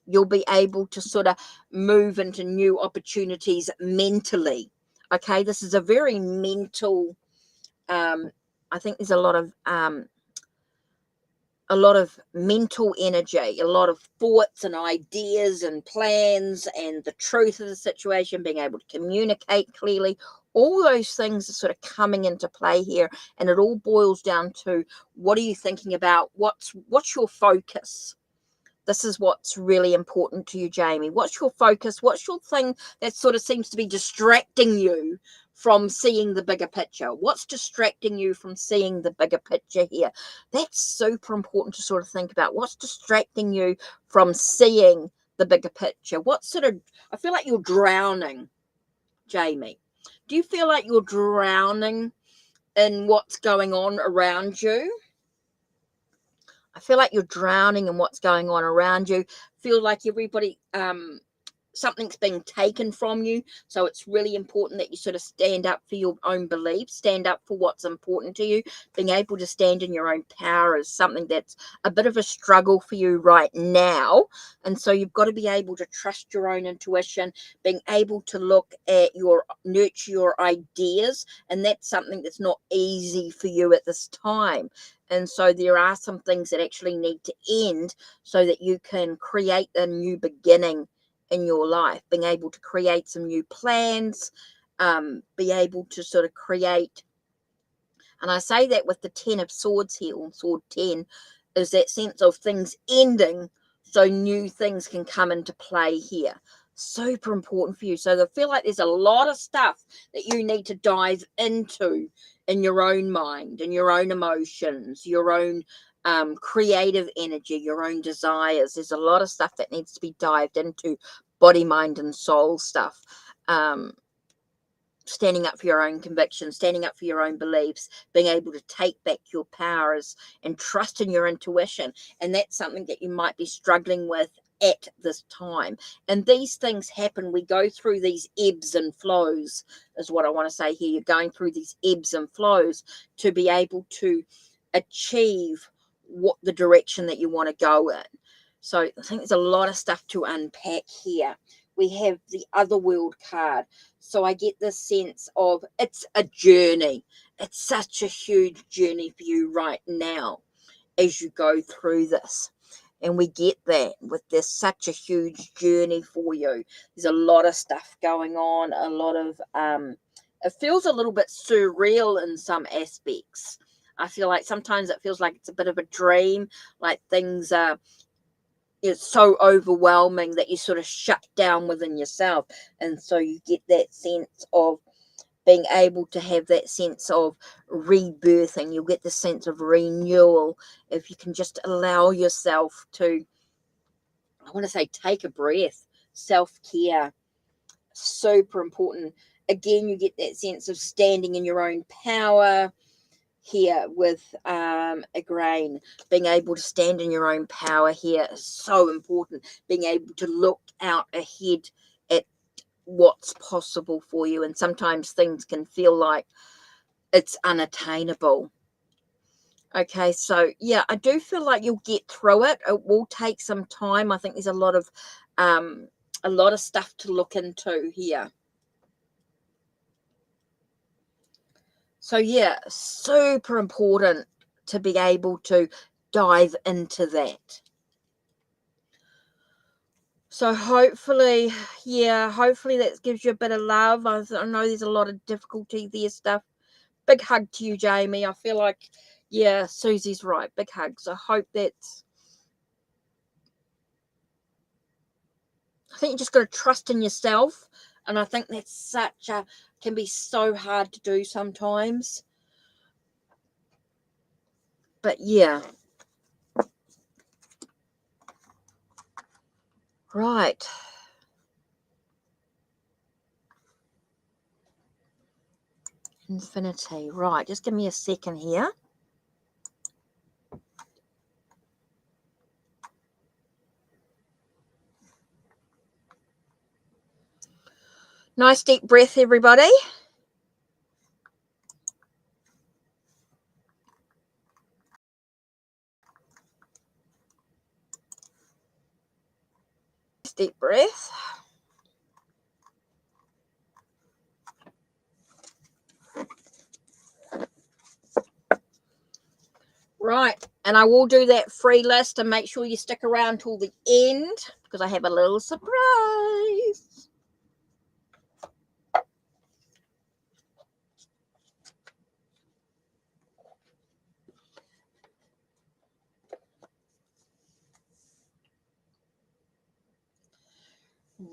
you'll be able to sort of move into new opportunities mentally. Okay, this is a very mental, I think there's a lot of mental energy, a lot of thoughts and ideas and plans and the truth of the situation, being able to communicate clearly. All those things are sort of coming into play here, and it all boils down to what are you thinking about? What's your focus? This is what's really important to you, Jamie. What's your focus? What's your thing that sort of seems to be distracting you from seeing the bigger picture? What's distracting you from seeing the bigger picture here? That's super important to sort of think about. What's distracting you from seeing the bigger picture? I feel like you're drowning, Jamie. Do you feel like you're drowning in what's going on around you? I feel like you're drowning in what's going on around you. Feel like everybody, something's being taken from you. So it's really important that you sort of stand up for your own beliefs, stand up for what's important to you. Being able to stand in your own power is something that's a bit of a struggle for you right now. And so you've got to be able to trust your own intuition, being able to nurture your ideas. And that's something that's not easy for you at this time. And so there are some things that actually need to end so that you can create a new beginning in your life, being able to create some new plans, be able to sort of create, and I say that with the 10 of Swords here, or Sword 10, is that sense of things ending so new things can come into play here. Super important for you. So I feel like there's a lot of stuff that you need to dive into in your own mind, in your own emotions, your own creative energy, your own desires. There's a lot of stuff that needs to be dived into, body, mind, and soul stuff. Standing up for your own convictions, standing up for your own beliefs, being able to take back your powers and trust in your intuition. And that's something that you might be struggling with at this time. And these things happen. We go through these ebbs and flows, is what I want to say here. You're going through these ebbs and flows to be able to achieve what the direction that you want to go in. So I think there's a lot of stuff to unpack here. We have the Otherworld card. So I get this sense of it's a journey. It's such a huge journey for you right now as you go through this. And we get that with this such a huge journey for you. There's a lot of stuff going on, a lot of, it feels a little bit surreal in some aspects. I feel like sometimes it feels like it's a bit of a dream, like things are, it's so overwhelming that you sort of shut down within yourself. And so you get that sense of being able to have that sense of rebirthing. You'll get the sense of renewal if you can just allow yourself to, I want to say, take a breath, self-care, super important. Again, you get that sense of standing in your own power here with a grain. Being able to stand in your own power here is so important. Being able to look out ahead at what's possible for you, and sometimes things can feel like it's unattainable. Okay, so yeah, I do feel like you'll get through it. It will take some time. I think there's a lot of stuff to look into here. So yeah, super important to be able to dive into that. So hopefully that gives you a bit of love. I know there's a lot of difficulty there stuff. Big hug to you, Jamie. I feel like, yeah, Susie's right. Big hugs. I hope that's... I think you just got to trust in yourself. And I think that's can be so hard to do sometimes. But yeah. Right. Infinity. Right. Just give me a second here. Nice deep breath, everybody. Deep breath. Right, and I will do that free list, and make sure you stick around till the end because I have a little surprise.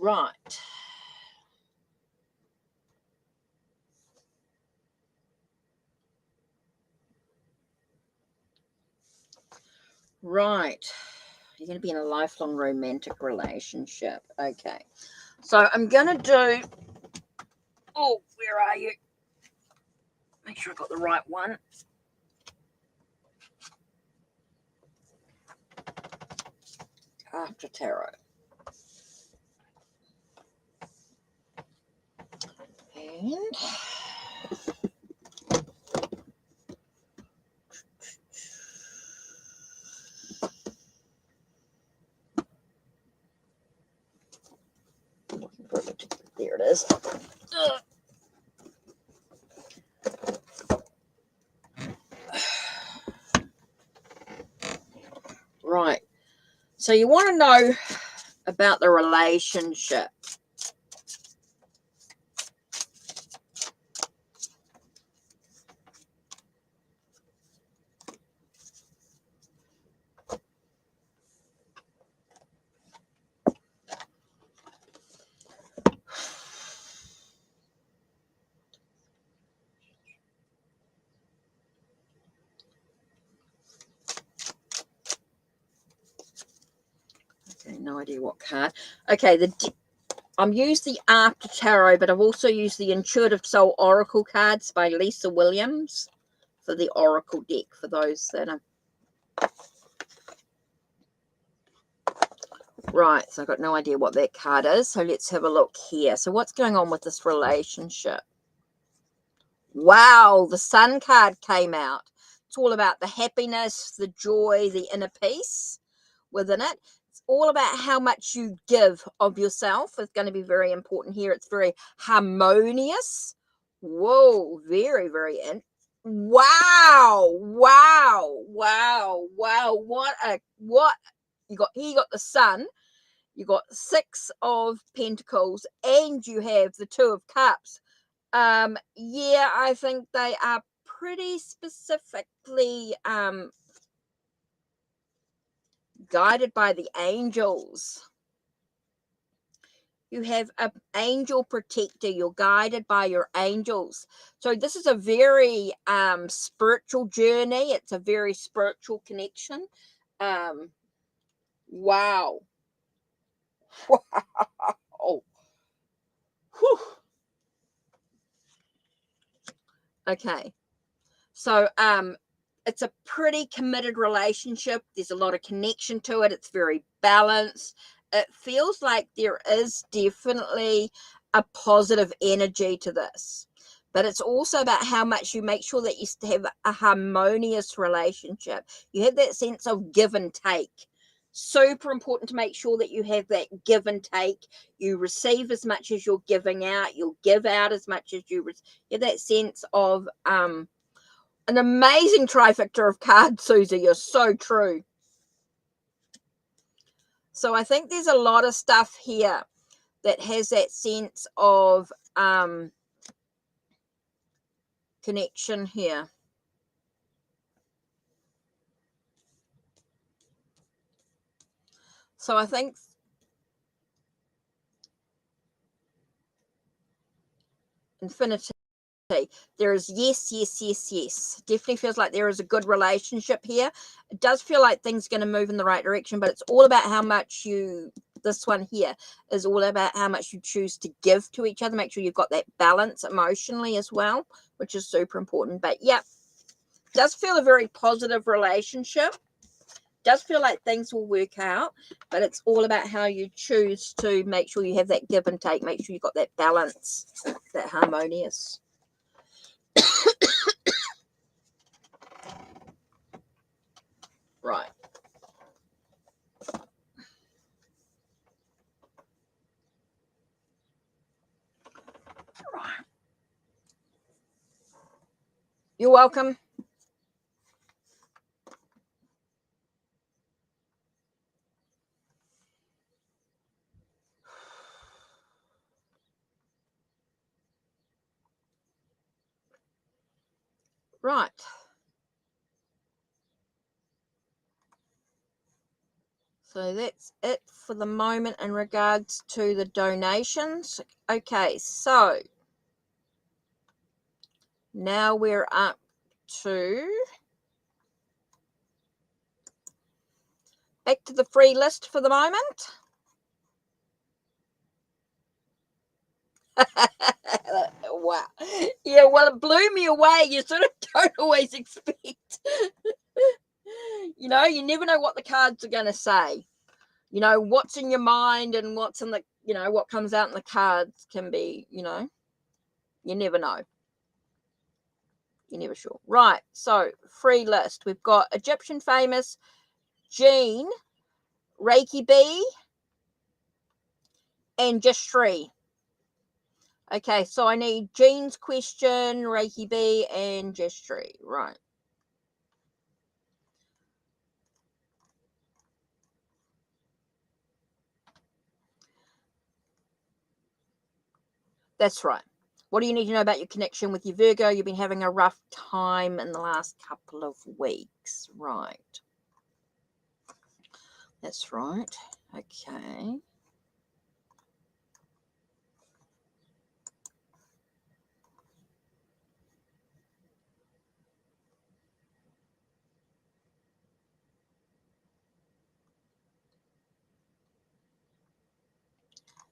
Right. Right. You're going to be in a lifelong romantic relationship. Okay. So I'm going to do... Oh, where are you? Make sure I got the right one. After tarot. And... There it is. Right. So you want to know about the relationship. Okay, no idea what card. Okay, I'm used the After Tarot, but I've also used the Intuitive Soul Oracle cards by Lisa Williams for the Oracle deck, for those that are... Right, so I've got no idea what that card is, so let's have a look here. So what's going on with this relationship? Wow, the Sun card came out. It's all about the happiness, the joy, the inner peace within it. It's all about how much you give of yourself. It's going to be very important here. It's very harmonious. Whoa, very, very in. Wow, wow, wow, wow. What you got here? You got the Sun, you got 6 of Pentacles, and you have the 2 of Cups. Yeah, I think they are pretty specifically guided by the angels. You have an angel protector. You're guided by your angels. So this is a very spiritual journey. It's a very spiritual connection. Wow. Wow. Okay. So it's a pretty committed relationship. There's a lot of connection to it. It's very balanced. It feels like there is definitely a positive energy to this. But it's also about how much you make sure that you have a harmonious relationship. You have that sense of give and take. Super important to make sure that you have that give and take. You receive as much as you're giving out. You'll give out as much as you receive. You have that sense of an amazing trifecta of cards, Susie. You're so true. So I think there's a lot of stuff here that has that sense of connection here. So I think infinity. There is yes, yes, yes, yes. Definitely feels like there is a good relationship here. It does feel like things are going to move in the right direction, but it's all about how much this one here is all about how much you choose to give to each other. Make sure you've got that balance emotionally as well, which is super important. But yeah, does feel a very positive relationship. Does feel like things will work out, but it's all about how you choose to make sure you have that give and take. Make sure you've got that balance, that harmonious. Right. Right. You're welcome. Right. So that's it for the moment in regards to the donations. Okay, so now we're up to back to the free list for the moment. Wow. Yeah, well, it blew me away. You sort of don't always expect. You never know what the cards are going to say. What's in your mind and what's in what comes out in the cards can be, you never know. You're never sure. Right, so free list. We've got Egyptian famous, Jean, Reiki B, and Justri. Okay, so I need Jean's question, Reiki B, and Justri. Right. That's right. What do you need to know about your connection with your Virgo? You've been having a rough time in the last couple of weeks. Right. That's right. Okay.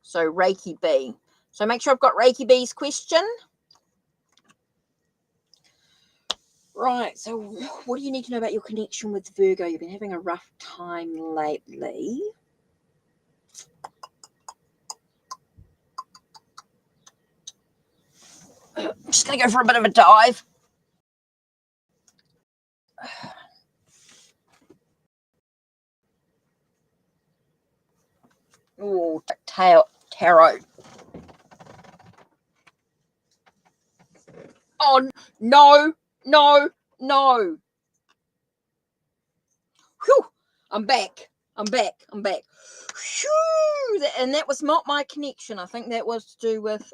So Reiki B. So make sure I've got Reiki B's question. Right, so what do you need to know about your connection with Virgo? You've been having a rough time lately. I'm just going to go for a bit of a dive. Oh, tarot. Oh, no, no, no. Whew, I'm back. Whew, and that was not my connection. I think that was to do with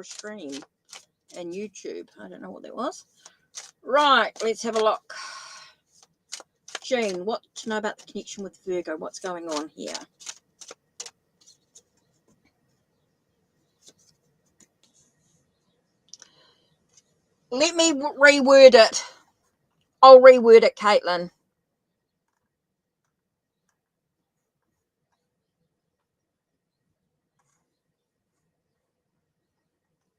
stream and YouTube. I don't know what that was. Right, let's have a look. Jean, what to know about the connection with Virgo? What's going on here? Let me reword it. I'll reword it, Caitlin.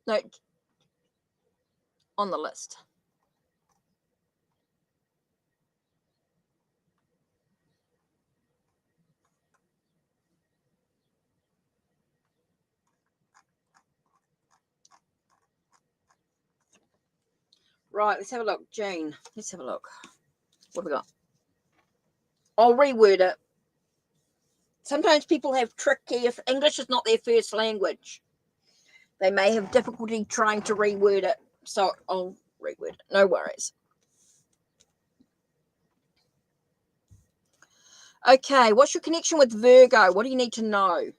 No, on the list. Right, let's have a look. Jane, let's have a look. What have we got? I'll reword it. Sometimes people have tricky, if English is not their first language, they may have difficulty trying to reword it. So I'll reword it. No worries. Okay, what's your connection with Virgo? What do you need to know?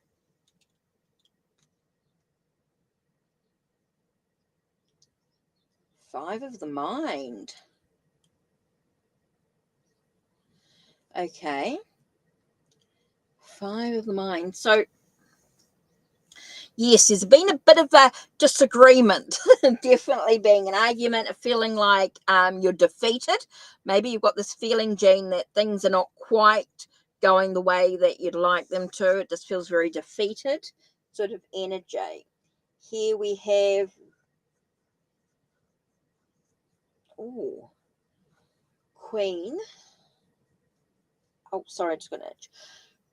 Five of the mind. Okay. Five of the mind. So, yes, there's been a bit of a disagreement. Definitely being an argument, a feeling like you're defeated. Maybe you've got this feeling, Jean, that things are not quite going the way that you'd like them to. It just feels very defeated sort of energy. Here we have, oh, Queen. Oh, sorry, I just got an itch.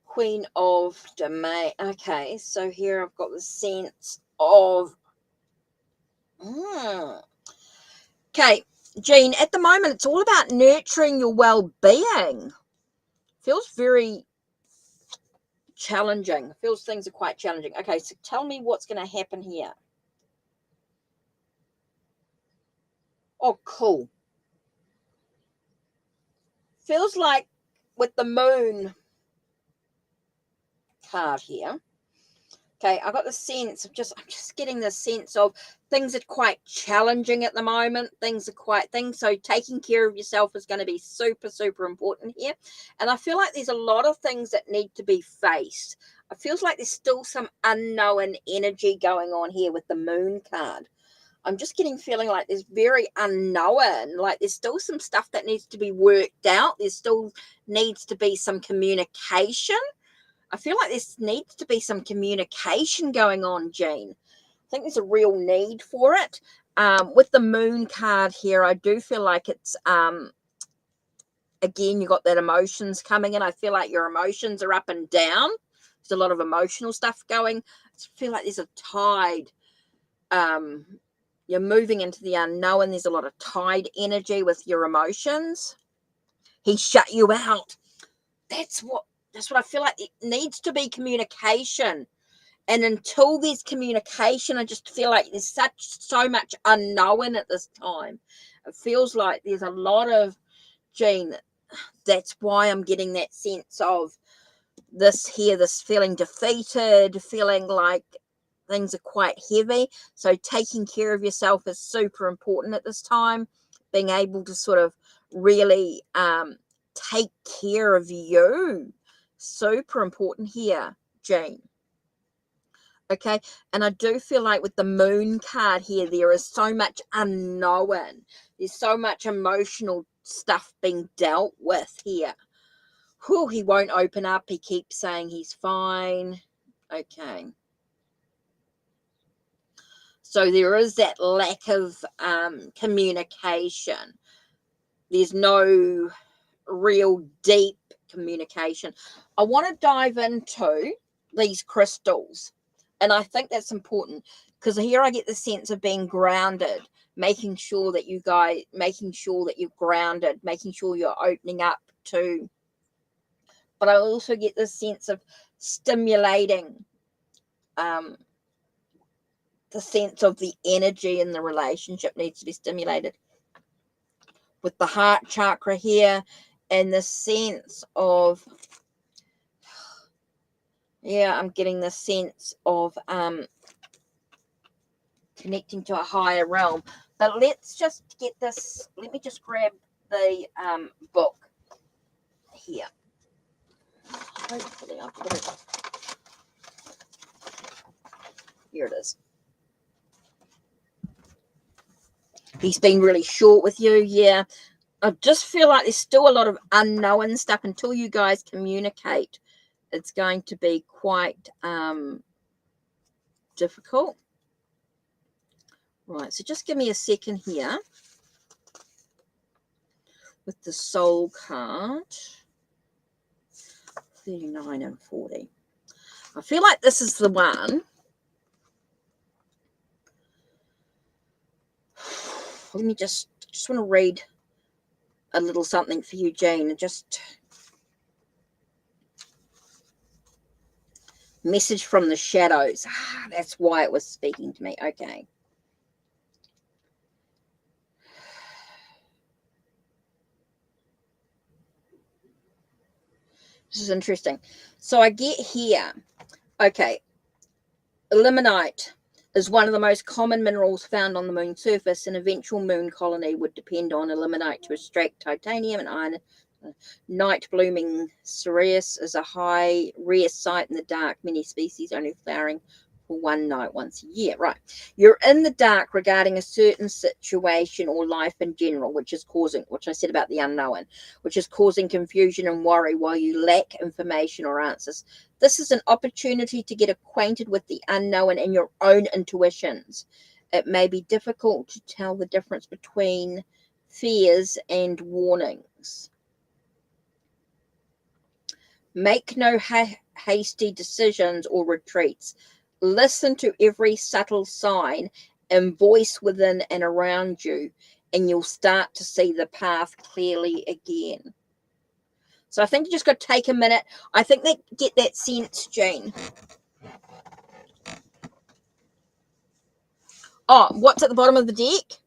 Queen of Domain. Okay, so here I've got the sense of... Okay, Jean, at the moment, it's all about nurturing your well-being. Feels very challenging. Feels things are quite challenging. Okay, so tell me what's going to happen here. Oh, cool. Feels like with the moon card here. Okay, I got the sense of I'm just getting the sense of things are quite challenging at the moment. So taking care of yourself is going to be super, super important here. And I feel like there's a lot of things that need to be faced. It feels like there's still some unknown energy going on here with the moon card. I'm just feeling like there's very unknown, like there's still some stuff that needs to be worked out. There still needs to be some communication. I feel like there needs to be some communication going on, Jean. I think there's a real need for it. With the moon card here, I do feel like it's, again, you got that emotions coming in. I feel like your emotions are up and down. There's a lot of emotional stuff going. I feel like there's a tide. You're moving into the unknown. There's a lot of tide energy with your emotions. He shut you out. That's what I feel like. It needs to be communication. And until there's communication, I just feel like there's so much unknown at this time. It feels like there's a lot of, Jean, that's why I'm getting that sense of this feeling defeated, feeling like things are quite heavy. So taking care of yourself is super important at this time. Being able to sort of really take care of you, super important here, Jean. Okay, and I do feel like with the moon card here, there is so much unknown. There's so much emotional stuff being dealt with here. Whew, he won't open up. He keeps saying he's fine. Okay. So there is that lack of communication. There's no real deep communication. I want to dive into these crystals. And I think that's important because here I get the sense of being grounded, making sure that you're grounded, making sure you're opening up to. But I also get this sense of stimulating the sense of the energy in the relationship needs to be stimulated. With the heart chakra here and the sense of, I'm getting the sense of connecting to a higher realm. But let's just get this. Let me just grab the book here. Hopefully I'll put it. Here it is. He's been really short with you. Yeah. I just feel like there's still a lot of unknown stuff until you guys communicate. It's going to be quite difficult. Right, so just give me a second here with the soul card. 39 and 40. I feel like this is the one. Let me just want to read a little something for you, Jane. Just message from the shadows. That's why it was speaking to me. Okay. This is interesting. So I get here. Okay. Illuminite is one of the most common minerals found on the moon's surface. An eventual moon colony would depend on illuminite to extract titanium and iron. Night blooming cereus is a high rare sight in the dark. Many species only flowering for one night once a year. Right. You're in the dark regarding a certain situation or life in general, which I said about the unknown, which is causing confusion and worry while you lack information or answers. This is an opportunity to get acquainted with the unknown and your own intuitions. It may be difficult to tell the difference between fears and warnings. Make no hasty decisions or retreats. Listen to every subtle sign and voice within and around you, and you'll start to see the path clearly again. So I think you just got to take a minute. I think they get that sense, Jane. Oh, what's at the bottom of the deck?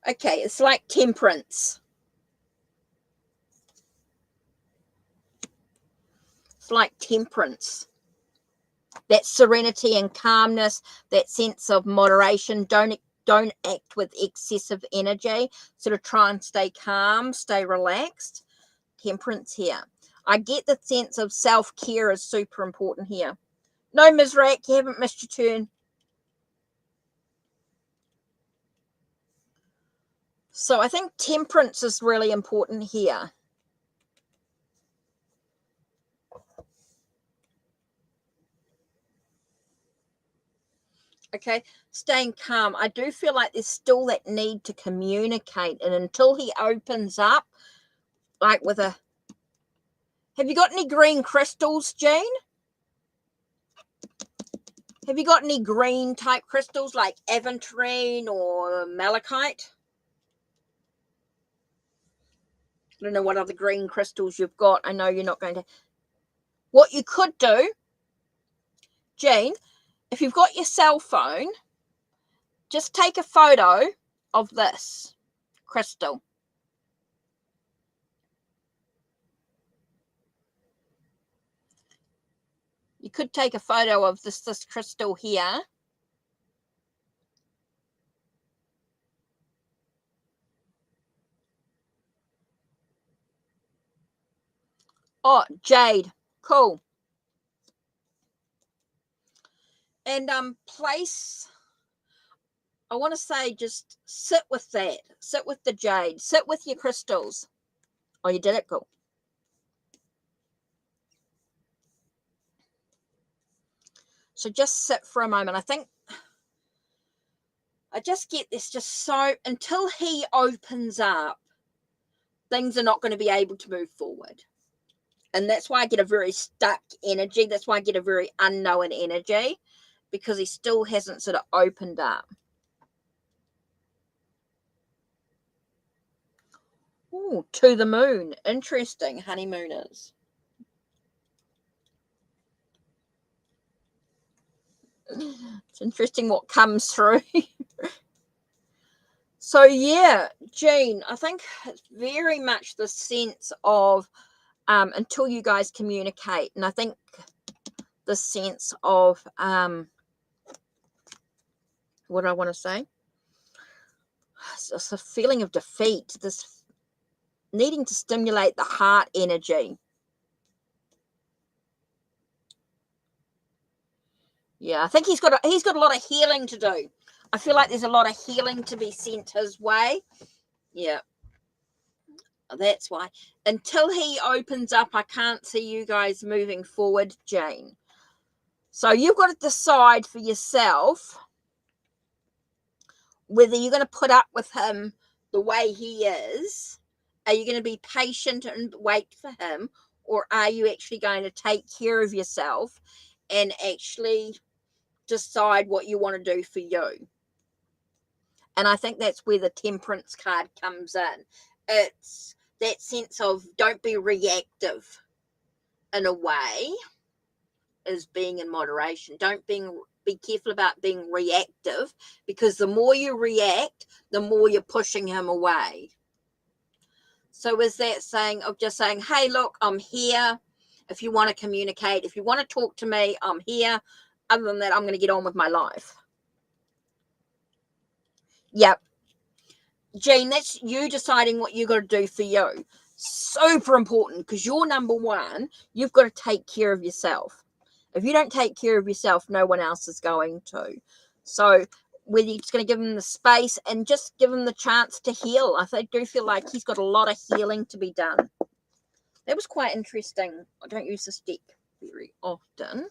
Okay, it's like temperance. It's like temperance. That serenity and calmness, that sense of moderation. Don't act with excessive energy. Sort of try and stay calm, stay relaxed. Temperance here. I get the sense of self-care is super important here. No, Ms. Rack, you haven't missed your turn. So I think temperance is really important here. Okay, staying calm. I do feel like there's still that need to communicate, and until he opens up, like with a... Have you got any green crystals, Jane? Have you got any green type crystals like aventurine or malachite? I don't know what other green crystals you've got. I know you're not going to... What you could do, Jane, if you've got your cell phone, just take a photo of this crystal. You could take a photo of this crystal here. Oh, jade. Cool. And place... I want to say just sit with that. Sit with the jade. Sit with your crystals. Oh, you did it. Cool. So just sit for a moment. I just get this just so... Until he opens up, things are not going to be able to move forward. And that's why I get a very stuck energy. That's why I get a very unknown energy. Because he still hasn't sort of opened up. Oh, to the moon. Interesting, honeymooners. It's interesting what comes through. So, yeah, Jean, I think it's very much the sense of until you guys communicate. And I think the sense of, what do I want to say? It's a feeling of defeat, this needing to stimulate the heart energy. Yeah, I think he's got a lot of healing to do. I feel like there's a lot of healing to be sent his way. Yeah. That's why. Until he opens up, I can't see you guys moving forward, Jane. So you've got to decide for yourself whether you're going to put up with him the way he is. Are you going to be patient and wait for him? Or are you actually going to take care of yourself and actually decide what you want to do for you? And I think that's where the Temperance card comes in. It's that sense of don't be reactive in a way, is being in moderation. Don't be careful about being reactive, because the more you react, the more you're pushing him away. So is that saying of just saying, hey, look, I'm here. If you want to communicate, if you want to talk to me, I'm here. Other than that, I'm going to get on with my life. Yep. Jean, that's you deciding what you're going to do for you. Super important, because you're number one. You've got to take care of yourself. If you don't take care of yourself, no one else is going to. So whether you're just going to give him the space and just give him the chance to heal. I do feel like he's got a lot of healing to be done. That was quite interesting. I don't use this deck very often.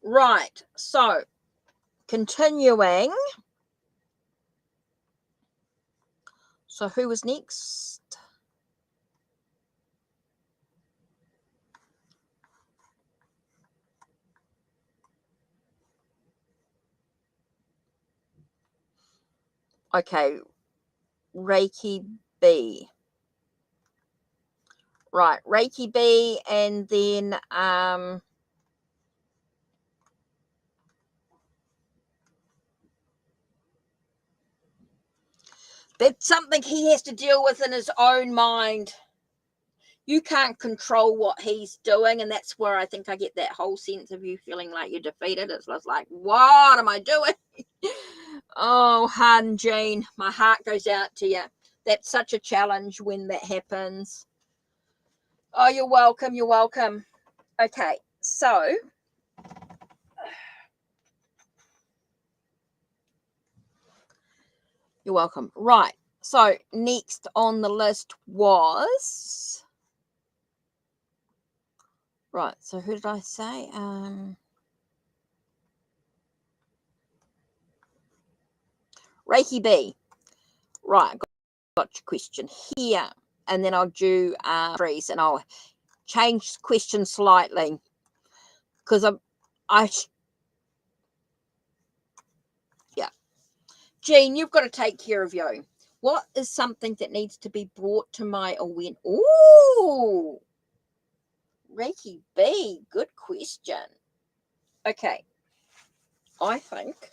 Right, so continuing. So who was next? Okay, Reiki B. Right, Reiki B, and then that's something he has to deal with in his own mind. You can't control what he's doing, and that's where I think I get that whole sense of you feeling like you're defeated. It's like, what am I doing? Oh, hun, Jean, my heart goes out to you. That's such a challenge when that happens. Oh, you're welcome. You're welcome. Okay, so you're welcome. Right. So next on the list was, right. So who did I say? Reiki B. Right. Got your question here, and then I'll do trees, and I'll change the question slightly because yeah. Jean, you've got to take care of you. What is something that needs to be brought to my awareness? Ooh, Reiki B, good question. Okay, I think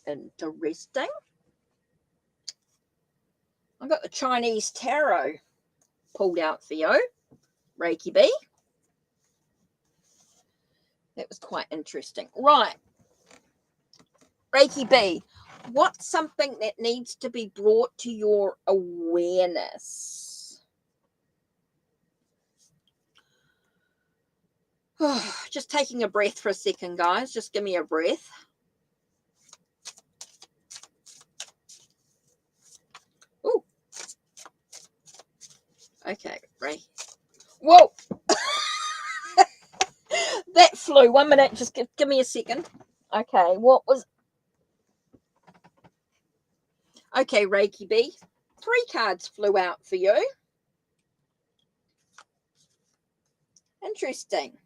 interesting. I've got the Chinese tarot pulled out for you, Reiki B. That was quite interesting. Right, Reiki B, what's something that needs to be brought to your awareness? Just taking a breath for a second, guys. Just give me a breath. Ooh. Okay, right. Whoa. That flew. 1 minute. Just give me a second. Okay, what was... Okay, Reiki B. 3 cards flew out for you. Interesting.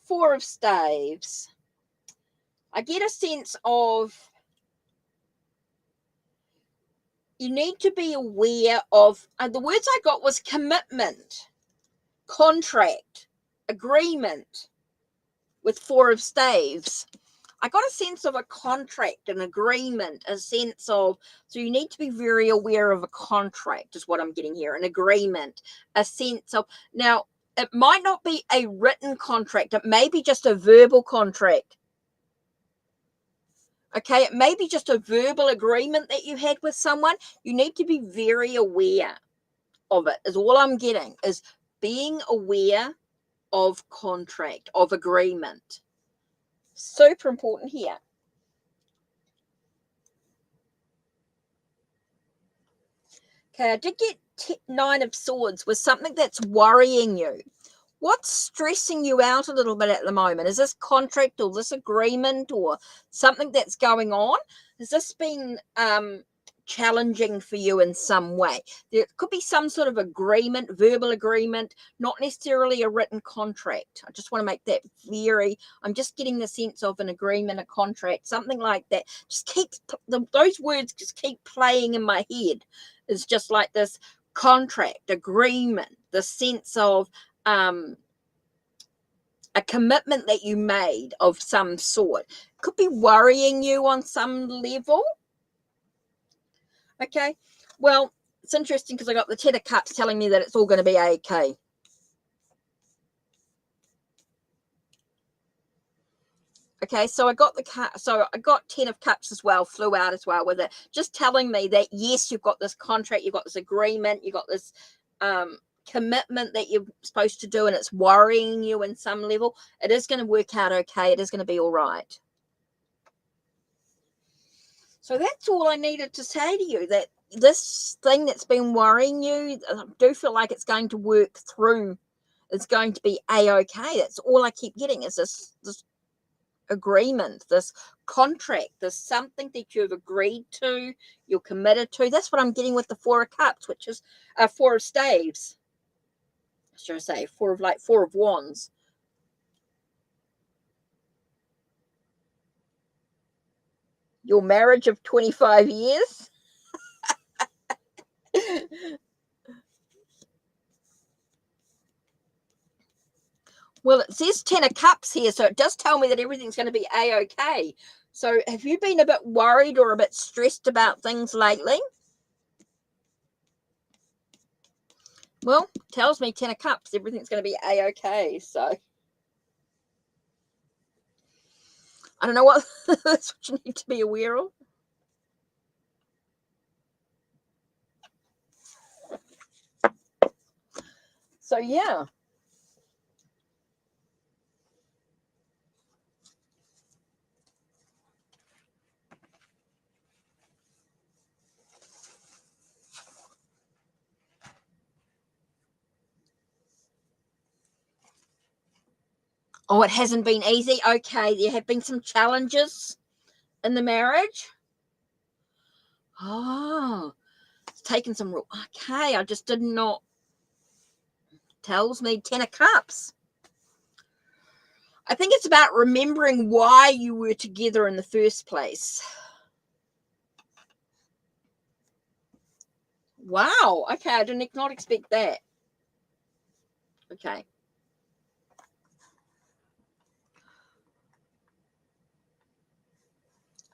4 of staves. I get a sense of you need to be aware of... the words I got was commitment, contract, agreement with 4 of staves. I got a sense of a contract, an agreement, a sense of, so you need to be very aware of a contract is what I'm getting here, an agreement, a sense of, now, it might not be a written contract. It may be just a verbal contract. Okay, it may be just a verbal agreement that you had with someone. You need to be very aware of it, is all I'm getting, is being aware of contract, of agreement. Super important here. Okay, I did get 9 of Swords with something that's worrying you. What's stressing you out a little bit at the moment? Is this contract or this agreement or something that's going on? Has this been challenging for you in some way? There could be some sort of agreement, verbal agreement, not necessarily a written contract. I just want to make that I'm just getting the sense of an agreement, a contract, something like that. Just those words just keep playing in my head. It's just like this contract, agreement, the sense of a commitment that you made of some sort. Could be worrying you on some level. Okay, well, it's interesting because I got the 10 of Cups telling me that it's all going to be okay. Okay, so I got I got 10 of Cups as well, flew out as well with it, just telling me that yes, you've got this contract, you've got this agreement, you've got this commitment that you're supposed to do, and it's worrying you in some level. It is going to work out okay. It is going to be all right. So that's all I needed to say to you, that this thing that's been worrying you, I do feel like it's going to work through. It's going to be a-okay. That's all I keep getting is this agreement, this contract, this something that you've agreed to, you're committed to. That's what I'm getting with the 4 of Cups, which is 4 of Staves. Should I say 4 of Wands. Your marriage of 25 years. Well, it says 10 of Cups here, so it does tell me that everything's going to be a-okay. So have you been a bit worried or a bit stressed about things lately? Well, tells me 10 of Cups, everything's going to be a-okay. So I don't know what that's what you need to be aware of. So yeah. Oh, it hasn't been easy. Okay, there have been some challenges in the marriage. Oh, it's taken some. Okay, I just did not. Tells me 10 of Cups. I think it's about remembering why you were together in the first place. Wow. Okay, I did not expect that. Okay.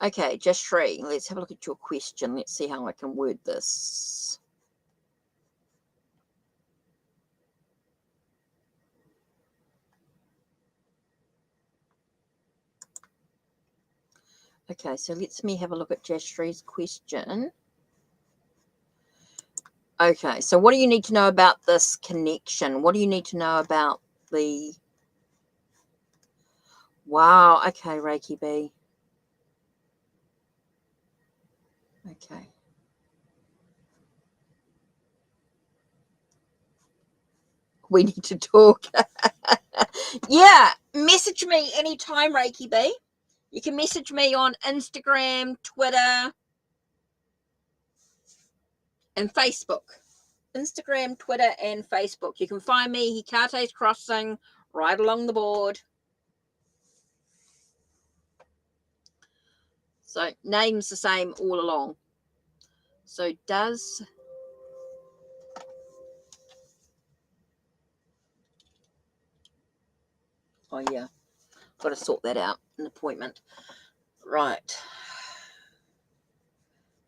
Okay, just Shree. Let's have a look at your question. Let's see how I can word this. Okay, so let's me have a look at Jashree's question. Okay, so what do you need to know about this connection? What do you need to know about the... Wow, okay, Reiki B. Okay. We need to talk. Yeah, message me anytime, Reiki B. You can message me on Instagram, Twitter, and Facebook. Instagram, Twitter, and Facebook. You can find me, Hikate's Crossing, right along the board. So, name's the same all along. So, does... Oh, yeah. Got to sort that out. An appointment. Right.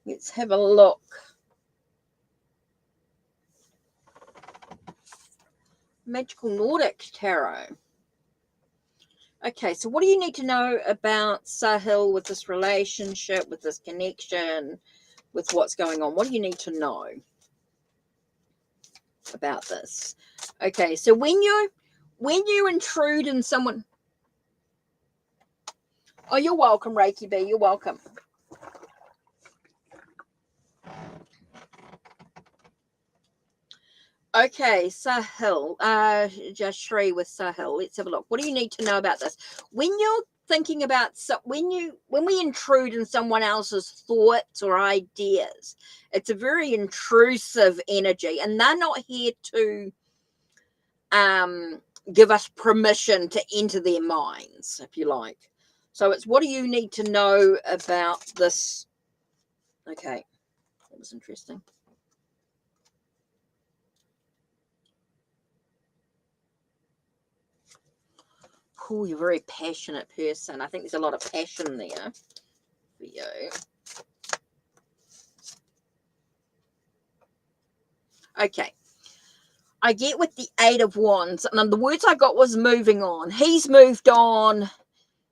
Let's have a look. Magical Nordic Tarot. Okay, so what do you need to know about Sahil with this relationship, with this connection, with what's going on? What do you need to know about this? Okay, so when you intrude in someone... Oh, you're welcome, Reiki B. You're welcome. Okay, Sahil, Jashri with Sahil. Let's have a look. What do you need to know about this? When you're thinking about, when we intrude in someone else's thoughts or ideas, it's a very intrusive energy, and they're not here to give us permission to enter their minds, if you like. So it's, what do you need to know about this? Okay, that was interesting. Oh, you're a very passionate person. I think there's a lot of passion there for you. Okay. I get with the Eight of Wands, and the words I got was moving on. He's moved on.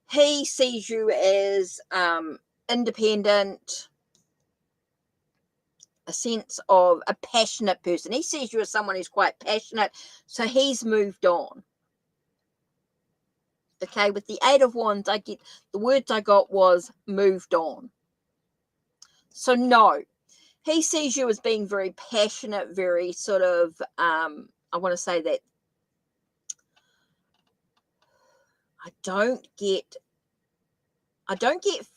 He sees you as independent, a sense of a passionate person. He sees you as someone who's quite passionate, so he's moved on. Okay, with the Eight of Wands, I get, the words I got was moved on. So no, he sees you as being very passionate, very sort of, I want to say that I don't get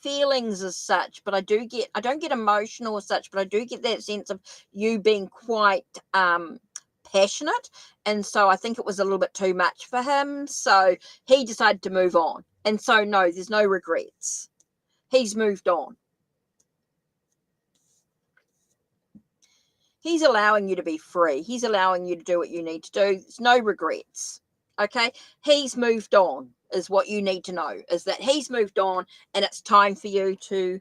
feelings as such, but I don't get emotional as such, but I do get that sense of you being quite passionate. And so I think it was a little bit too much for him. So he decided to move on. And so no, there's no regrets. He's moved on. He's allowing you to be free. He's allowing you to do what you need to do. There's no regrets. Okay? He's moved on is what you need to know, is that he's moved on, and it's time for you to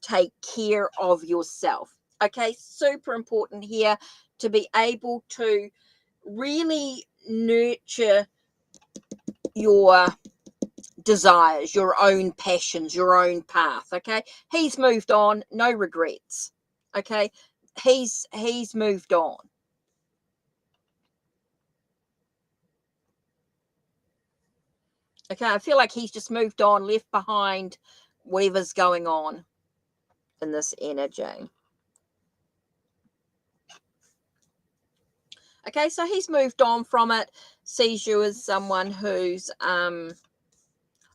take care of yourself. Okay? Super important here to be able to really nurture your desires, your own passions, your own path. Okay? He's moved on, no regrets. Okay? He's moved on. Okay, I feel like he's just moved on, left behind whatever's going on in this energy. Okay, so he's moved on from it, sees you as someone who's, I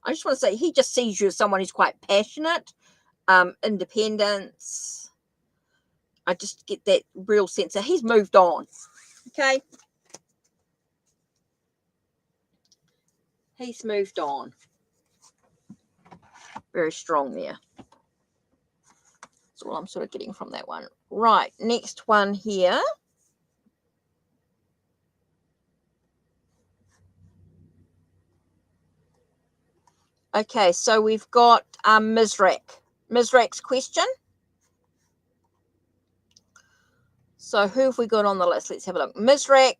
just want to say, he just sees you as someone who's quite passionate, independence. I just get that real sense that he's moved on. Okay. He's moved on. Very strong there. That's all I'm sort of getting from that one. Right, next one here. Okay, so we've got Mizrak. Mizrak's question. So who have we got on the list? Let's have a look. Mizrak.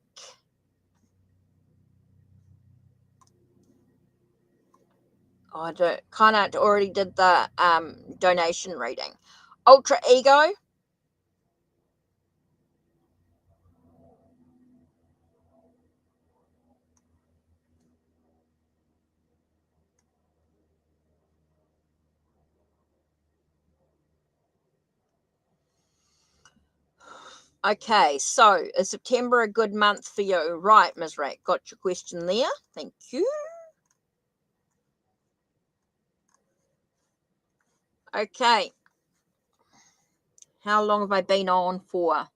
Oh, I don't, kind of already did the donation reading. Ultra Ego. Okay, so is September a good month for you? Right, Mizrak, got your question there. Thank you. Okay. How long have I been on for?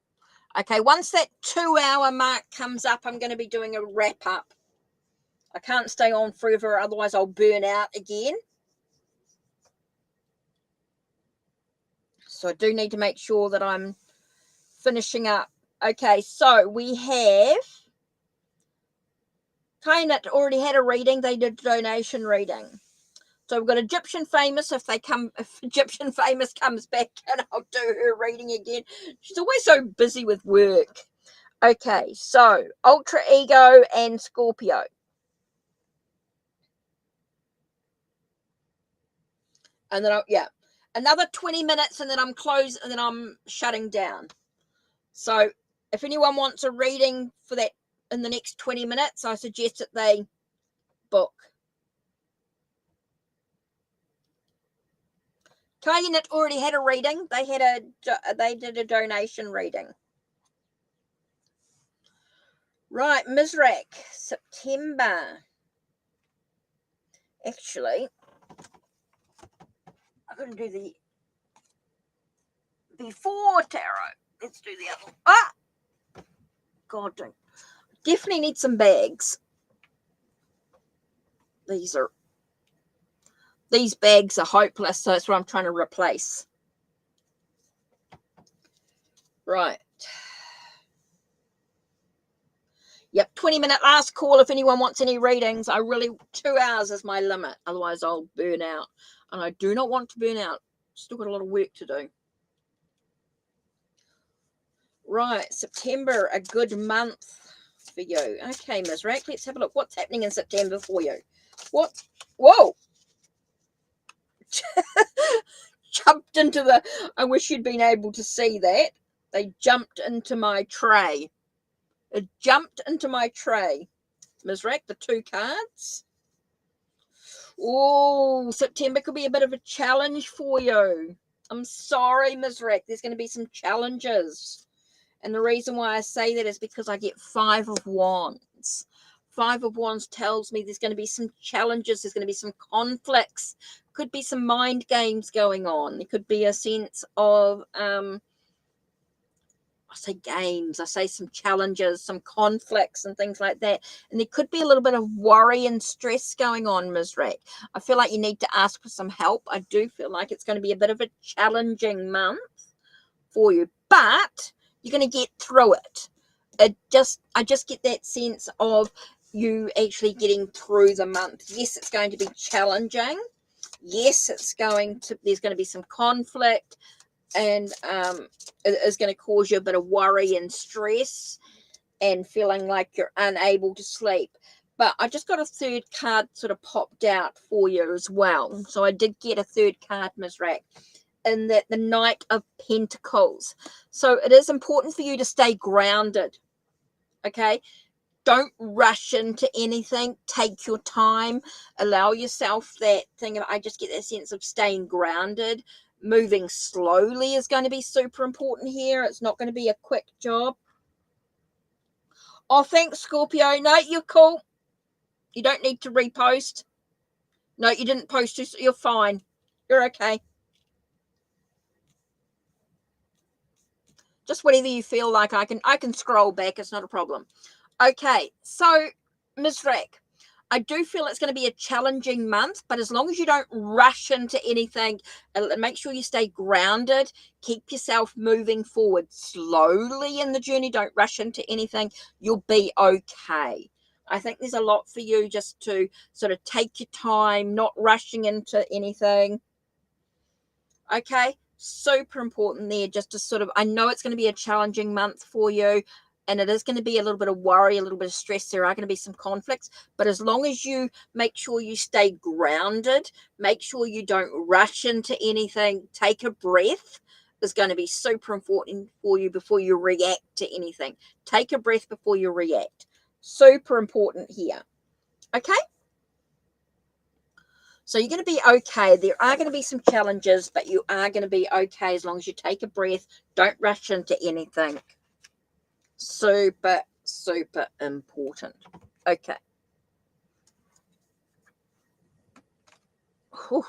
Okay, once that 2-hour mark comes up, I'm going to be doing a wrap up. I can't stay on forever, otherwise I'll burn out again. So I do need to make sure that I'm finishing up. Okay, so we have Kainet already had a reading. They did a donation reading. So we've got Egyptian Famous. If Egyptian Famous comes back, and I'll do her reading again. She's always so busy with work. Okay, so Ultra Ego and Scorpio. And then another 20 minutes, and then I'm closed, and then I'm shutting down. So if anyone wants a reading for that in the next 20 minutes, I suggest that they book. Kai Unit already had a reading. They did a donation reading. Right, Mizrak, September. Actually, I'm going to do the before tarot. Let's do the other one. Ah! God, don't. Definitely need some bags. These bags are hopeless, so that's what I'm trying to replace. Right. Yep, 20-minute last call if anyone wants any readings. 2 hours is my limit. Otherwise, I'll burn out. And I do not want to burn out. Still got a lot of work to do. Right, September, a good month for you. Okay, Ms. Rack, let's have a look. What's happening in September for you? What? Whoa! Jumped into the... I wish you'd been able to see that. They jumped into my tray. It jumped into my tray. Ms. Rack, the 2 cards. Oh, September could be a bit of a challenge for you. I'm sorry, Ms. Rack. There's going to be some challenges. And the reason why I say that is because I get 5 of Wands. 5 of Wands tells me there's going to be some challenges. There's going to be some conflicts. Could be some mind games going on. There could be a sense of... I say games, I say some challenges, some conflicts and things like that. And there could be a little bit of worry and stress going on, Ms. Rack. I feel like you need to ask for some help. I do feel like it's going to be a bit of a challenging month for you, but you're going to get through it. I just get that sense of you actually getting through the month. Yes, it's going to be challenging. Yes, there's going to be some conflict. And it is going to cause you a bit of worry and stress and feeling like you're unable to sleep. But I just got a 3rd card sort of popped out for you as well. So I did get a 3rd card, Ms. Rack, in that the Knight of Pentacles. So it is important for you to stay grounded, okay? Don't rush into anything. Take your time. Allow yourself that thing of, I just get that sense of staying grounded. Moving slowly is going to be super important here. It's not going to be a quick job. Oh, thanks, Scorpio. No, you're cool. You don't need to repost. No, you didn't post. You're fine. You're okay. Just whatever you feel like. I can scroll back. It's not a problem. Okay, so Ms. Rack, I do feel it's going to be a challenging month, but as long as you don't rush into anything, and make sure you stay grounded, keep yourself moving forward slowly in the journey, don't rush into anything, you'll be okay. I think there's a lot for you just to sort of take your time, not rushing into anything. Okay, super important there, just to sort of, I know it's going to be a challenging month for you. And it is going to be a little bit of worry, a little bit of stress. There are going to be some conflicts. But as long as you make sure you stay grounded, make sure you don't rush into anything, take a breath is going to be super important for you before you react to anything. Take a breath before you react. Super important here. Okay? So you're going to be okay. There are going to be some challenges, but you are going to be okay as long as you take a breath. Don't rush into anything. Super, super important. Okay. Whew.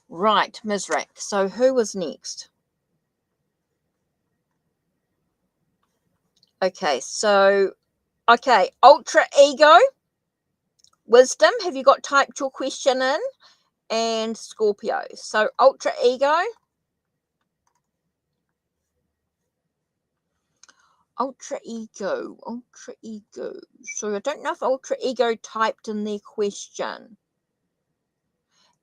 Right, Ms. Rack. So who was next? Okay, so, Ultra Ego, Wisdom. Have you got typed your question in? And Scorpio. So Ultra Ego. Ultra Ego. So I don't know if Ultra Ego typed in their question.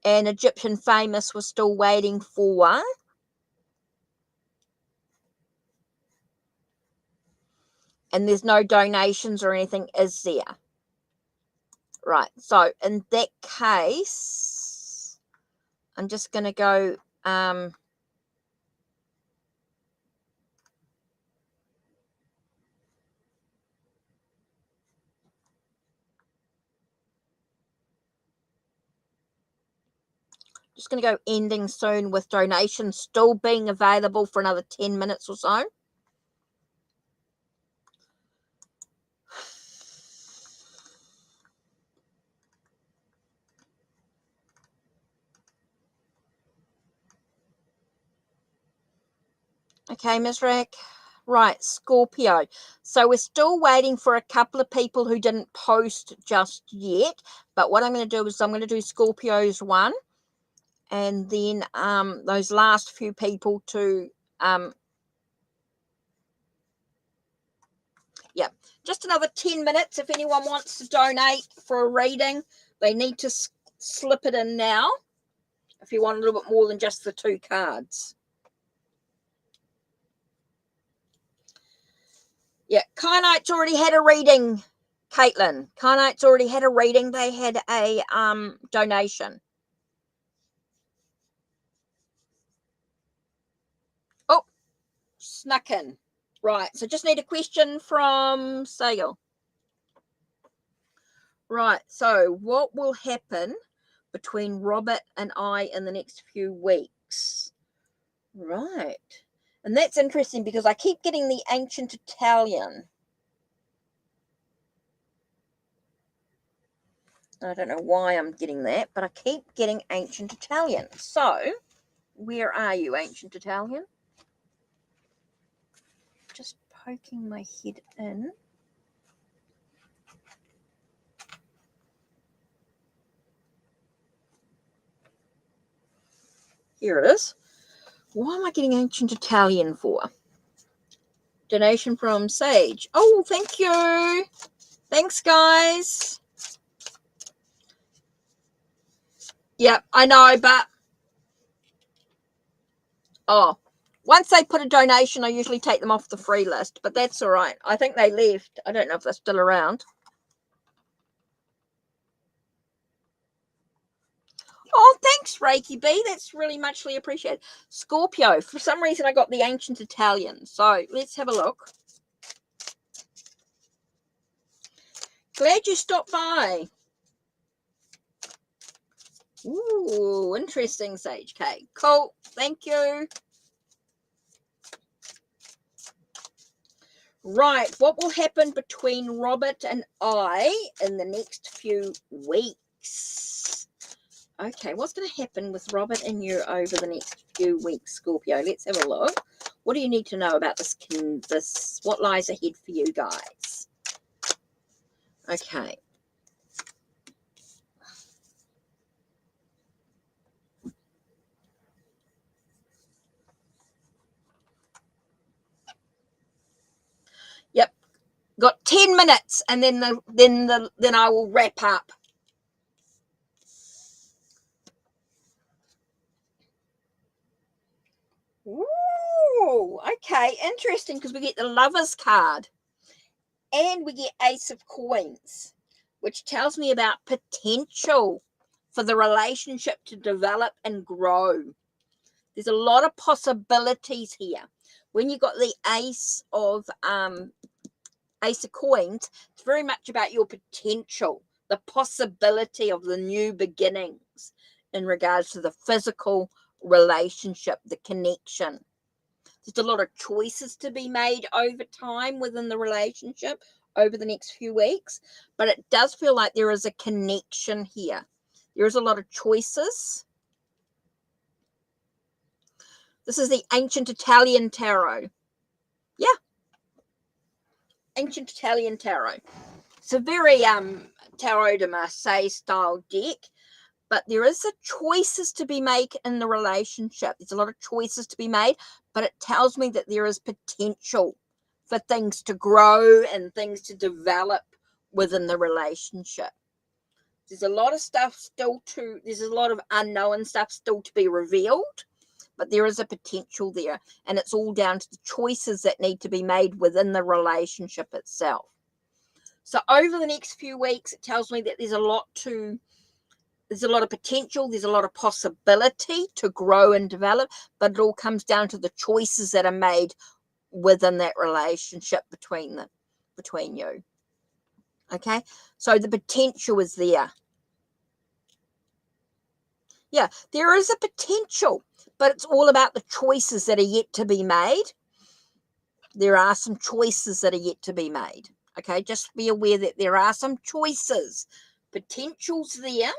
And Egyptian Famous was still waiting for one. And there's no donations or anything, is there? Right. So in that case, I'm just going to go... Just going to go ending soon with donations still being available for another 10 minutes or so. Okay, Ms. Rick. Right, Scorpio. So we're still waiting for a couple of people who didn't post just yet. But what I'm going to do is I'm going to do Scorpio's one. And then those last few people to... yeah, just another 10 minutes. If anyone wants to donate for a reading, they need to slip it in now. If you want a little bit more than just the 2 cards. Yeah, Kyanite's already had a reading, Caitlin. Kyanite's already had a reading. They had a donation. Oh, snuck in. Right, so just need a question from Sagal. Right, so what will happen between Robert and I in the next few weeks? Right. And that's interesting because I keep getting the ancient Italian. I don't know why I'm getting that, but I keep getting ancient Italian. So, where are you, ancient Italian? Just poking my head in. Here it is. Why am I getting ancient Italian for? Donation from Sage. Oh, thank you. Thanks, guys. Yep, I know, but... oh, once they put a donation, I usually take them off the free list, but that's all right. I think they left. I don't know if they're still around. Oh, thanks, Reiki B. That's really muchly appreciated. Scorpio. For some reason, I got the ancient Italian. So let's have a look. Glad you stopped by. Ooh, interesting, Sage K. Cool. Thank you. Right. What will happen between Robert and I in the next few weeks? Okay, what's going to happen with Robert and you over the next few weeks, Scorpio? Let's have a look. What do you need to know about this? What lies ahead for you guys? Okay. Yep. Got 10 minutes, and then I will wrap up. Ooh, okay, interesting, because we get the Lovers card and we get Ace of Coins, which tells me about potential for the relationship to develop and grow. There's a lot of possibilities here. When you got the Ace of Coins, it's very much about your potential, the possibility of the new beginnings in regards to the physical relationship, the connection. There's a lot of choices to be made over time within the relationship over the next few weeks, but it does feel like there is a connection here. There is a lot of choices. This is the ancient Italian tarot. Yeah. Ancient Italian tarot. It's a very Tarot de Marseille style deck, but there is a choices to be made in the relationship. There's a lot of choices to be made, but it tells me that there is potential for things to grow and things to develop within the relationship. There's a lot of stuff there's a lot of unknown stuff still to be revealed, but there is a potential there, and it's all down to the choices that need to be made within the relationship itself. So over the next few weeks, it tells me that there's a lot of potential, there's a lot of possibility to grow and develop, but it all comes down to the choices that are made within that relationship between you. Okay, so the potential is there. Yeah, there is a potential, but it's all about the choices that are yet to be made. There are some choices that are yet to be made. Okay, just be aware that there are some choices. Potential's there.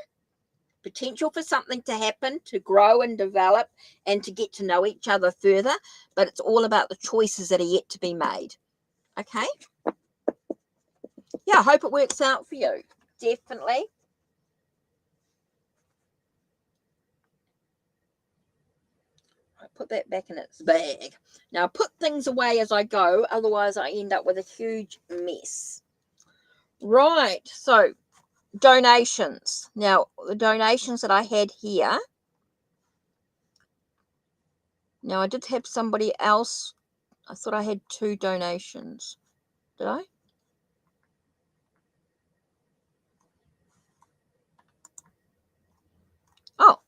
Potential for something to happen, to grow and develop, and to get to know each other further. But it's all about the choices that are yet to be made. Okay? Yeah, I hope it works out for you. Definitely. I put that back in its bag. Now, I put things away as I go, otherwise I end up with a huge mess. Right, so donations. Now, the donations that I had here. Now, I did have somebody else. I thought I had 2 donations. Did I? Oh.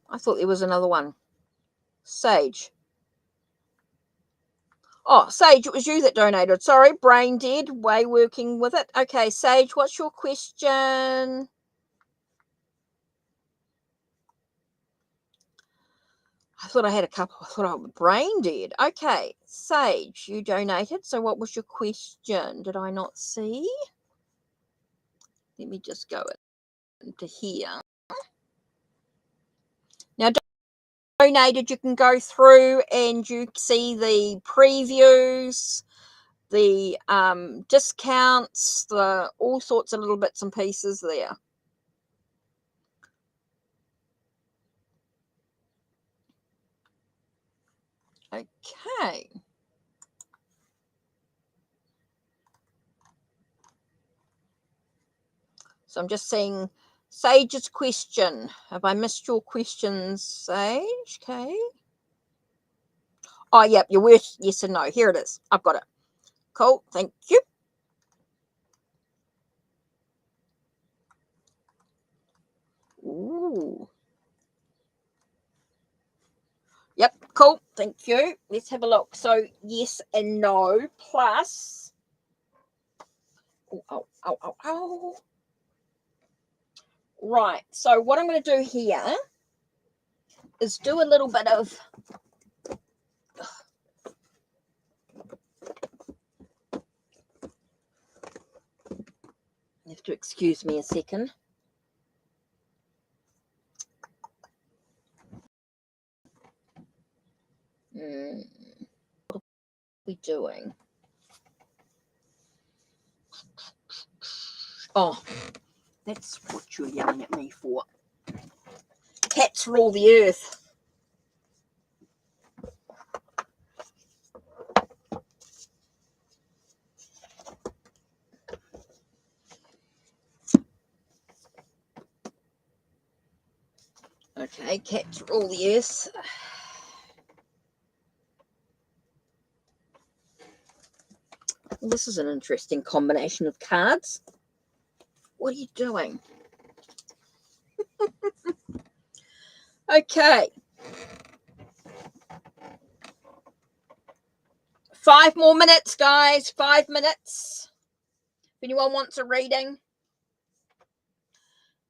I thought there was another one. Sage. Oh, Sage, it was you that donated. Sorry, brain dead. Way working with it. Okay, Sage, what's your question? I thought I had a couple. I thought I was brain dead. Okay, Sage, you donated. So what was your question? Did I not see? Let me just go into here. Now, donated, you can go through and you see the previews, the discounts, the all sorts of little bits and pieces there. Okay. So I'm just seeing Sage's question. Have I missed your questions, Sage? Okay. Oh, yep, your worst yes and no. Here it is. I've got it. Cool. Thank you. Ooh. Yep, cool. Thank you. Let's have a look. So, yes and no, plus... Oh. Right. So, what I'm going to do here is do a little bit of... You have to excuse me a second. What are we doing? Oh, that's what you're yelling at me for. Cats rule the earth. Okay, cats rule the earth. Well, this is an interesting combination of cards. What are you doing? Okay. 5 more minutes, guys. 5 minutes. If anyone wants a reading.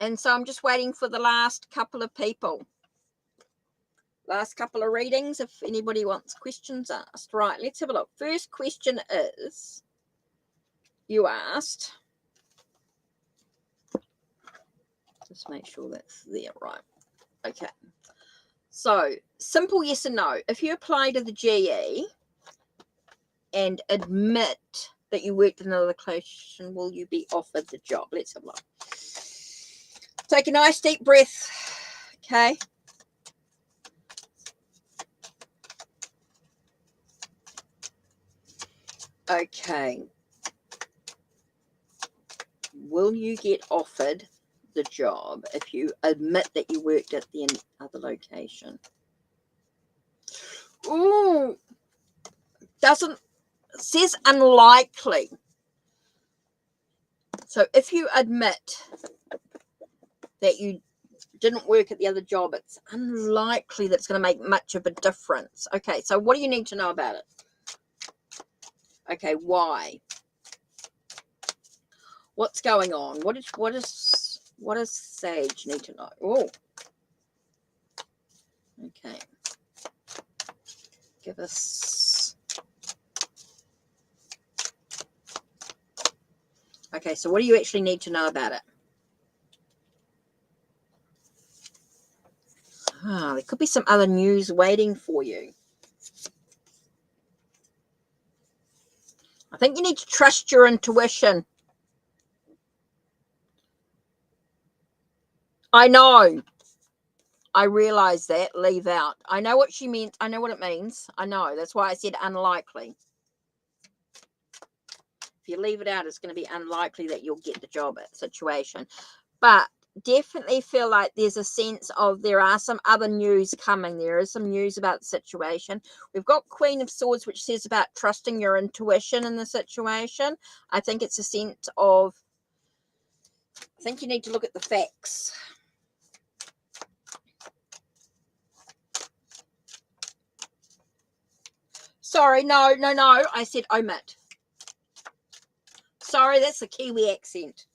And so I'm just waiting for the last couple of people. Last couple of readings, if anybody wants questions asked. Right, let's have a look. First question is, you asked, just make sure that's there, right. Okay. So, simple yes and no. If you apply to the GE and admit that you worked in another location, will you be offered the job? Let's have a look. Take a nice deep breath. Okay. Okay. Will you get offered the job if you admit that you worked at the other location? Ooh. Says unlikely. So if you admit that you didn't work at the other job, it's unlikely that it's going to make much of a difference. Okay, so what do you need to know about it? Okay, why? What's going on? What is What does Sage need to know? Oh, okay. Give us... Okay, so what do you actually need to know about it? There could be some other news waiting for you. I think you need to trust your intuition. I know. I realize that. Leave out. I know what she meant. I know what it means. I know. That's why I said unlikely. If you leave it out, it's going to be unlikely that you'll get the job situation. But definitely feel like there's a sense of there are some other news coming. There is some news about the situation. We've got Queen of Swords, which says about trusting your intuition in the situation. I think it's a sense of, I think you need to look at the facts. Sorry, no. I said omit. Sorry, that's the Kiwi accent.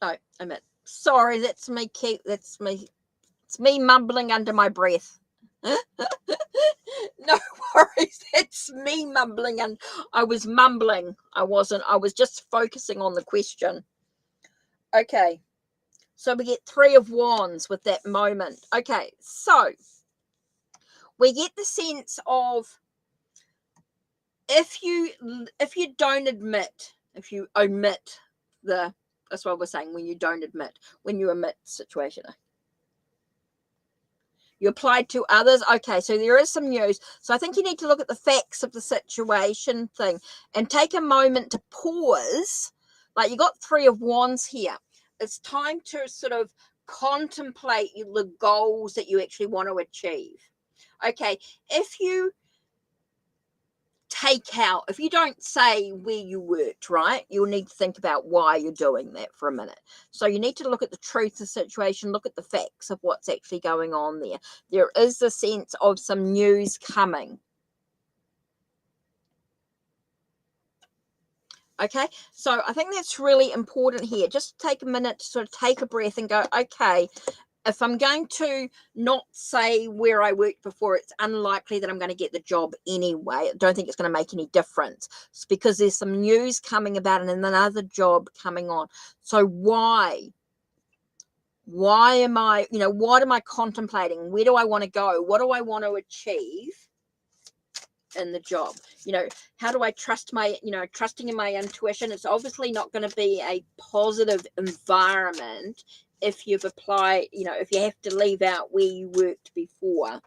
No, omit. Sorry, that's me. That's me. It's me mumbling under my breath. No worries. It's me mumbling, and I was mumbling. I wasn't. I was just focusing on the question. Okay. So we get 3 of Wands with that moment. Okay. So we get the sense of if you don't admit, if you omit the, that's what we're saying, when you don't admit, when you omit the situation. You applied to others. Okay, so there is some news. So I think you need to look at the facts of the situation thing and take a moment to pause. Like you got 3 of Wands here. It's time to sort of contemplate the goals that you actually want to achieve. Okay, if you take out, if you don't say where you worked, right, you'll need to think about why you're doing that for a minute. So you need to look at the truth of the situation, look at the facts of what's actually going on there. There is a sense of some news coming. Okay, so I think that's really important here. Just take a minute to sort of take a breath and go, okay, if I'm going to not say where I worked before, it's unlikely that I'm going to get the job anyway. I don't think it's going to make any difference. It's because there's some news coming about and another job coming on. So why am I, what am I contemplating? Where do I want to go? What do I want to achieve in the job? How do I trust trusting in my intuition? It's obviously not going to be a positive environment if you've applied, if you have to leave out where you worked before.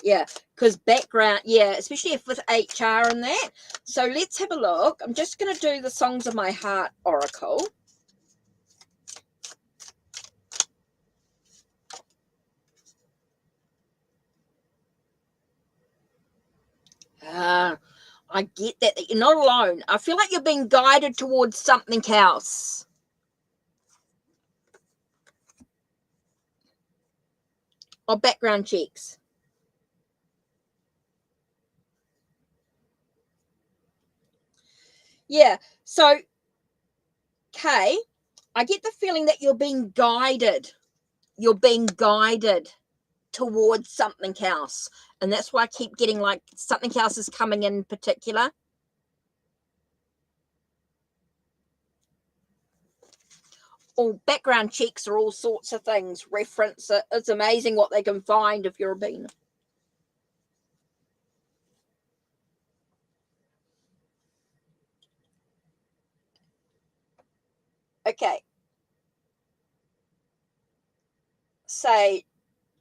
Yeah, because background, especially if with HR and that. So let's have a look. I'm just going to do the Songs of My Heart Oracle. I get that you're not alone. I feel like you're being guided towards something else. Or background checks. Yeah, so, Kay, I get the feeling that you're being guided. You're being guided towards something else. And that's why I keep getting like something else is coming in particular. All background checks are all sorts of things. Reference, it's amazing what they can find if you're being. Okay. Say,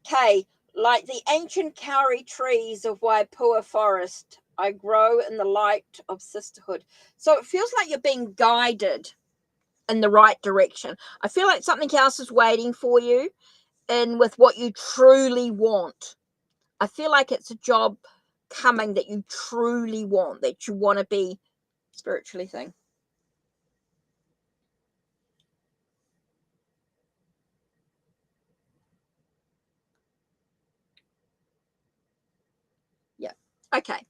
Kay, like the ancient kauri trees of Waipua Forest, I grow in the light of sisterhood. So it feels like you're being guided in the right direction. I feel like something else is waiting for you and with what you truly want. I feel like it's a job coming that you truly want, that you want to be spiritually thing. Okay.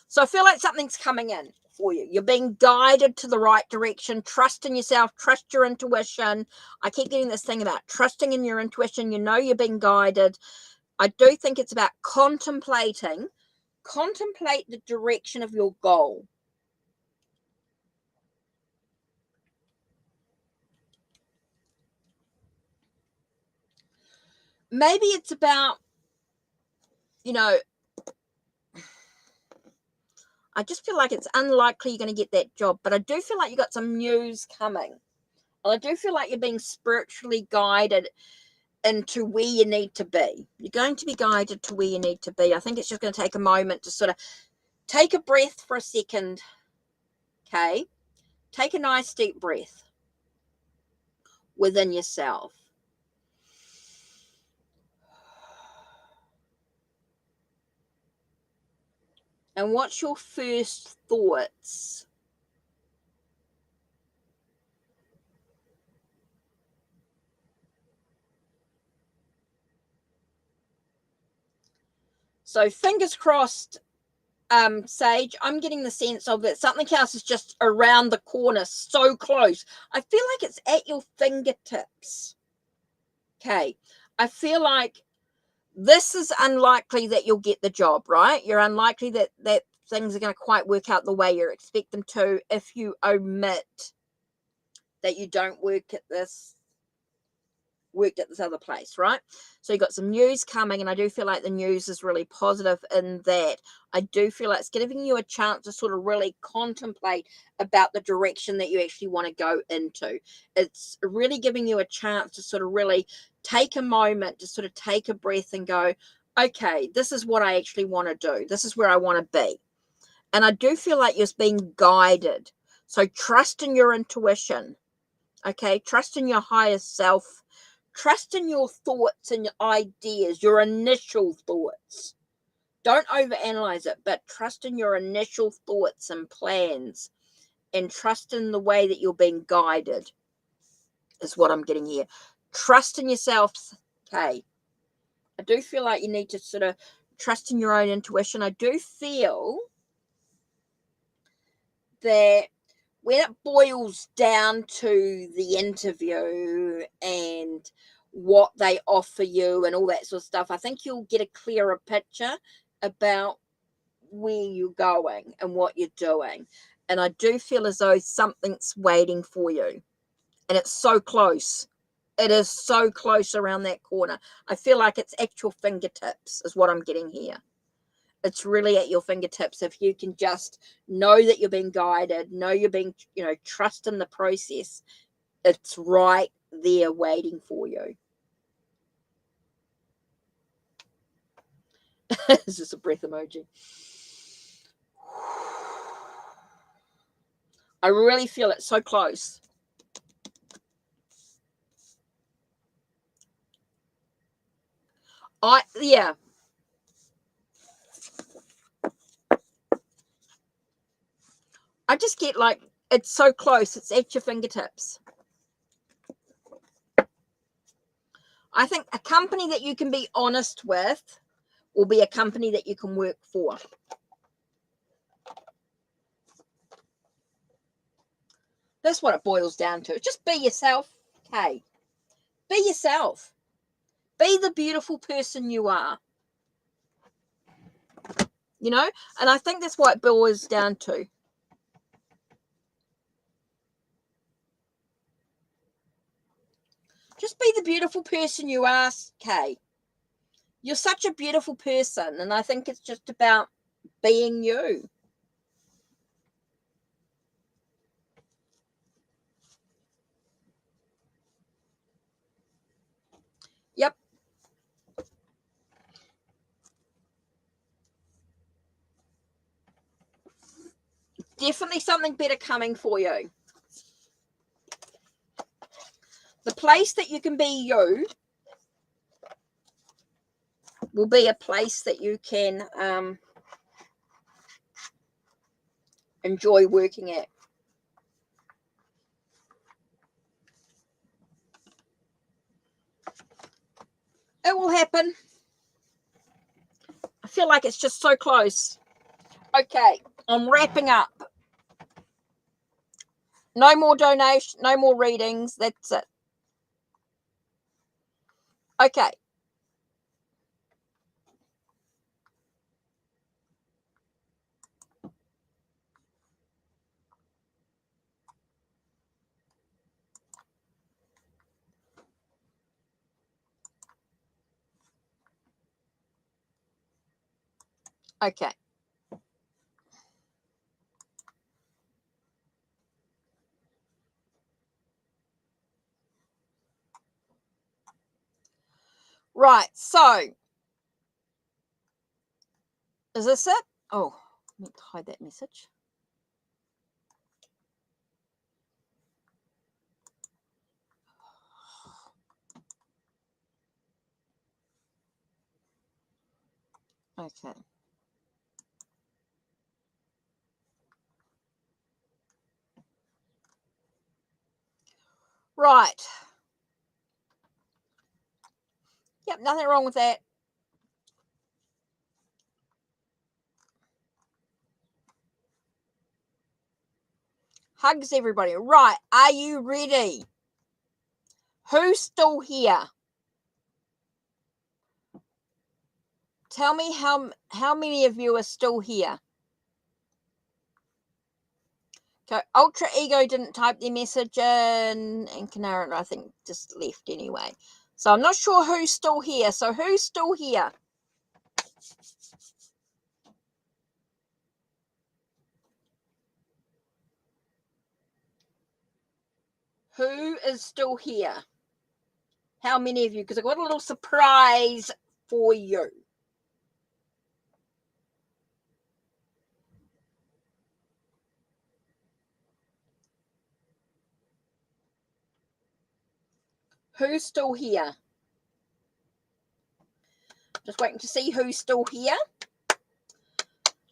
So I feel like something's coming in for you. You're being guided to the right direction. Trust in yourself. Trust your intuition. I keep getting this thing about trusting in your intuition. You know you're being guided. I do think it's about contemplating. Contemplate the direction of your goal. Maybe it's about, you know, I just feel like it's unlikely you're going to get that job, but I do feel like you got some news coming. And I do feel like you're being spiritually guided into where you need to be. You're going to be guided to where you need to be. I think it's just going to take a moment to sort of take a breath for a second. Okay? Take a nice deep breath within yourself. And what's your first thoughts? So fingers crossed, Sage, I'm getting the sense of that something else is just around the corner, so close. I feel like it's at your fingertips. Okay. I feel like this is unlikely that you'll get the job, right? You're unlikely that things are going to quite work out the way you expect them to if you omit that you don't worked at this other place, right? So you got some news coming, and I do feel like the news is really positive in that I do feel like it's giving you a chance to sort of really contemplate about the direction that you actually want to go into. It's really giving you a chance to sort of really take a moment to sort of take a breath and go, okay, this is what I actually want to do. This is where I want to be. And I do feel like you're being guided. So trust in your intuition. Okay, trust in your higher self. Trust in your thoughts and your ideas, your initial thoughts. Don't overanalyze it, but trust in your initial thoughts and plans, and trust in the way that you're being guided is what I'm getting here. Trust in yourself. Okay. I do feel like you need to sort of trust in your own intuition. I do feel that when it boils down to the interview and what they offer you and all that sort of stuff, I think you'll get a clearer picture about where you're going and what you're doing. And I do feel as though something's waiting for you. And it's so close. It is so close around that corner. I feel like it's at your fingertips is what I'm getting here. It's really at your fingertips. If you can just know that you're being guided, know you're being, trust in the process, it's right there waiting for you. It's just a breath emoji. I really feel it so close. Yeah. I just get like, it's so close. It's at your fingertips. I think a company that you can be honest with will be a company that you can work for. That's what it boils down to. Just be yourself. Okay. Be yourself. Be the beautiful person you are. And I think that's what it boils down to. Just be the beautiful person you are, Kay. You're such a beautiful person, and I think it's just about being you. Yep. Definitely something better coming for you. The place that you can be you will be a place that you can enjoy working at. It will happen. I feel like it's just so close. Okay, I'm wrapping up. No more donation, no more readings. That's it. Okay. Okay. Right, so is this it? Oh, I need to hide that message. Okay. Right. Yep, nothing wrong with that. Hugs, everybody. Right, are you ready? Who's still here? Tell me how many of you are still here. Okay, Ultra Ego didn't type their message in, and Kanaran, I think, just left anyway. So I'm not sure who's still here. So who's still here? Who is still here? How many of you? Because I got a little surprise for you. Who's still here? Just waiting to see who's still here.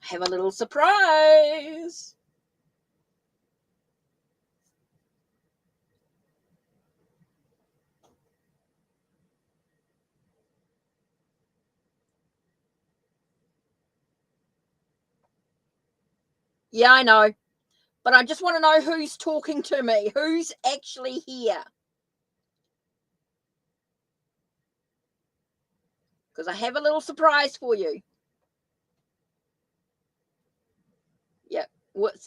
Have a little surprise. Yeah, I know. But I just want to know who's talking to me. Who's actually here? Because I have a little surprise for you. Yep.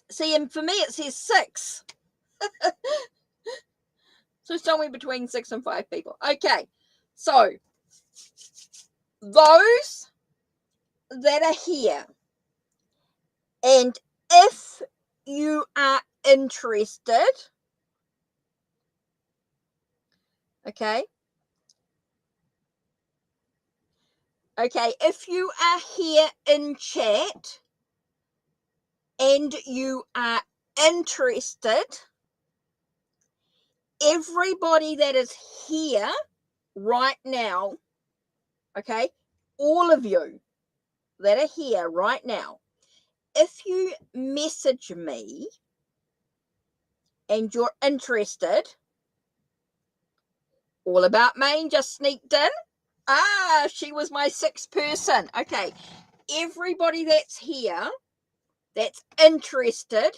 See, and for me it says 6. So it's only between 6 and 5 people. Okay. So those that are here, and if you are interested, okay, if you are here in chat and you are interested, everybody that is here right now, okay, all of you that are here right now, if you message me and you're interested, All About Maine just sneaked in. Ah, she was my 6th person. Okay, everybody that's here that's interested,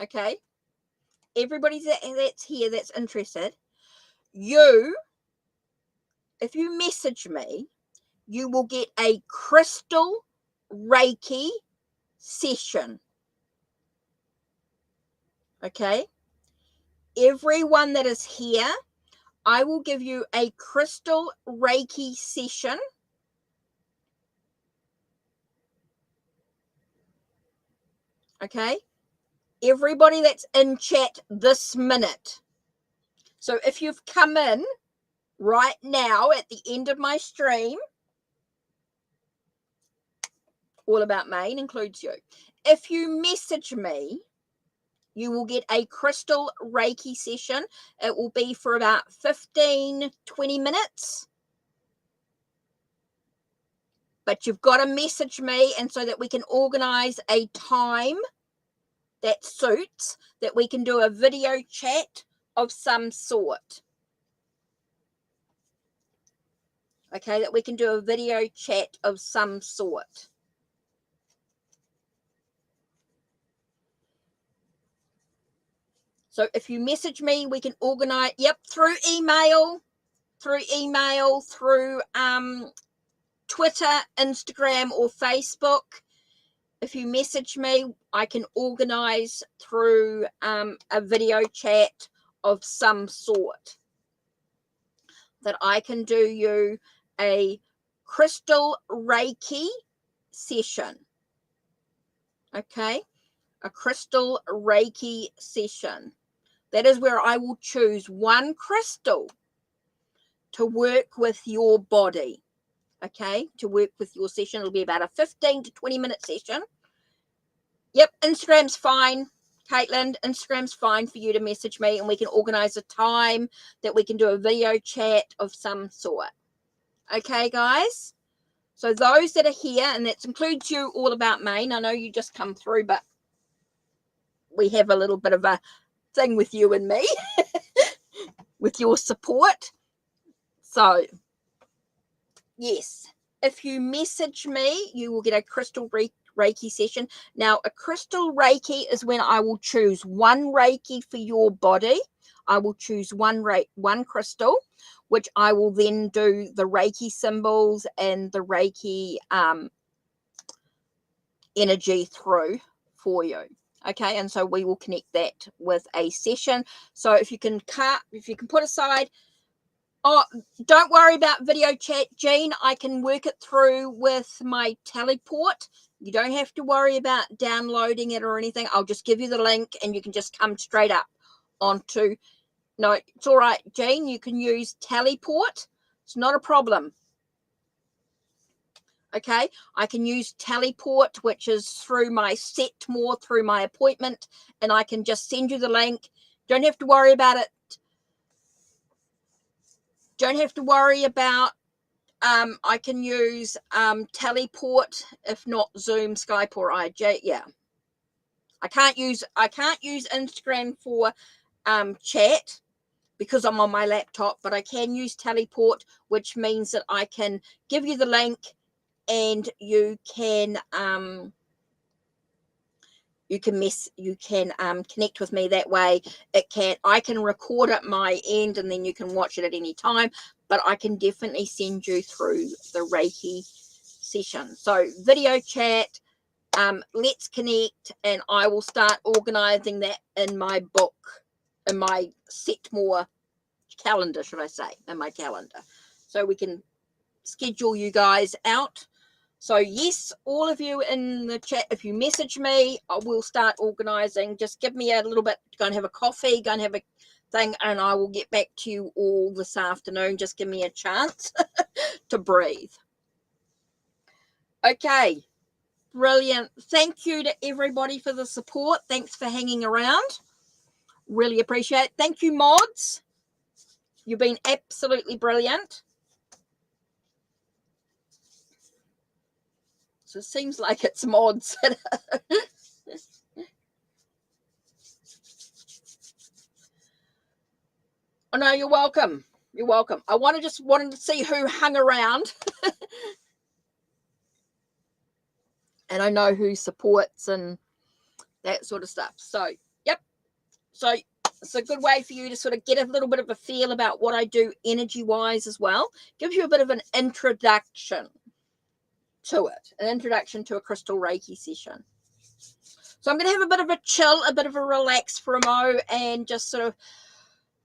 okay, everybody that's here that's interested, if you message me, you will get a crystal Reiki session. Okay, everyone that is here, I will give you a crystal Reiki session. Okay, everybody that's in chat this minute. So if you've come in right now at the end of my stream, All About Maine includes you. If you message me, you will get a crystal Reiki session. It will be for about 15, 20 minutes. But you've got to message me, and so that we can organize a time that suits, that we can do a video chat of some sort. okay, that we can do a video chat of some sort. So if you message me, we can organize, yep, through email, through Twitter, Instagram, or Facebook. If you message me, I can organize through a video chat of some sort, that I can do you a crystal Reiki session. Okay, a crystal Reiki session. That is where I will choose one crystal to work with your body. Okay, to work with your session. It'll be about a 15 to 20-minute session. Yep, Instagram's fine, Caitlin. Instagram's fine for you to message me, and we can organize a time that we can do a video chat of some sort. Okay, guys? So those that are here, and that includes you, All About Maine. I know you just come through, but we have a little bit of a thing with you and me, with your support. So, yes, if you message me, you will get a crystal Reiki session. Now, a crystal Reiki is when I will choose one Reiki for your body. I will choose one crystal, which I will then do the Reiki symbols and the Reiki energy through for you. Okay, and so we will connect that with a session. So if you can put aside, oh, don't worry about video chat, Jean. I can work it through with my teleport. You don't have to worry about downloading it or anything. I'll just give you the link and you can just come straight up onto. No, it's all right, Jean. You can use teleport. It's not a problem. Okay, I can use teleport, which is through my set more through my appointment, and I can just send you the link. Don't have to worry about it. Don't have to worry about I can use teleport, if not Zoom, Skype, or IJ. Yeah, I can't use Instagram for chat because I'm on my laptop, but I can use teleport, which means that I can give you the link and you can connect with me that way. I can record at my end and then you can watch it at any time, but I can definitely send you through the Reiki session. So video chat, let's connect, and I will start organizing that in my book, in my Setmore calendar, should I say, in my calendar, so we can schedule you guys out. So yes, all of you in the chat, if you message me, I will start organizing. Just give me a little bit, go and have a coffee, go and have a thing, and I will get back to you all this afternoon. Just give me a chance to breathe. Okay, brilliant. Thank you to everybody for the support. Thanks for hanging around. Really appreciate it. Thank you, mods. You've been absolutely brilliant. So it seems like it's mods. Oh, no, you're welcome. You're welcome. I wanted to see who hung around. And I know who supports and that sort of stuff. So, yep. So it's a good way for you to sort of get a little bit of a feel about what I do energy-wise as well. Gives you a bit of an introduction to it. An introduction to a crystal Reiki session. So I'm going to have a bit of a chill, a bit of a relax for a mo, and just sort of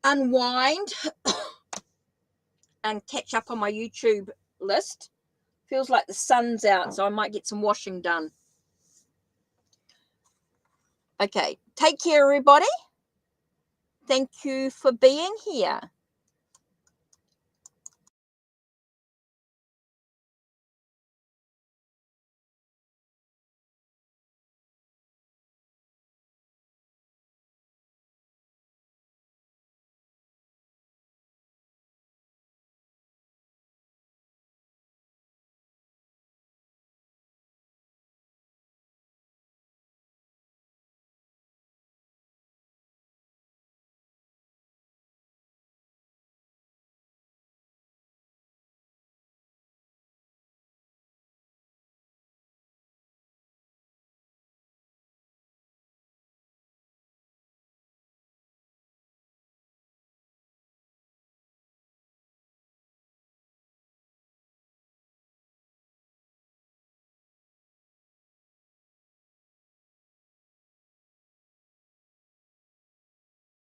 unwind and catch up on my YouTube list. Feels like the sun's out, so I might get some washing done. Okay, take care, everybody. Thank you for being here.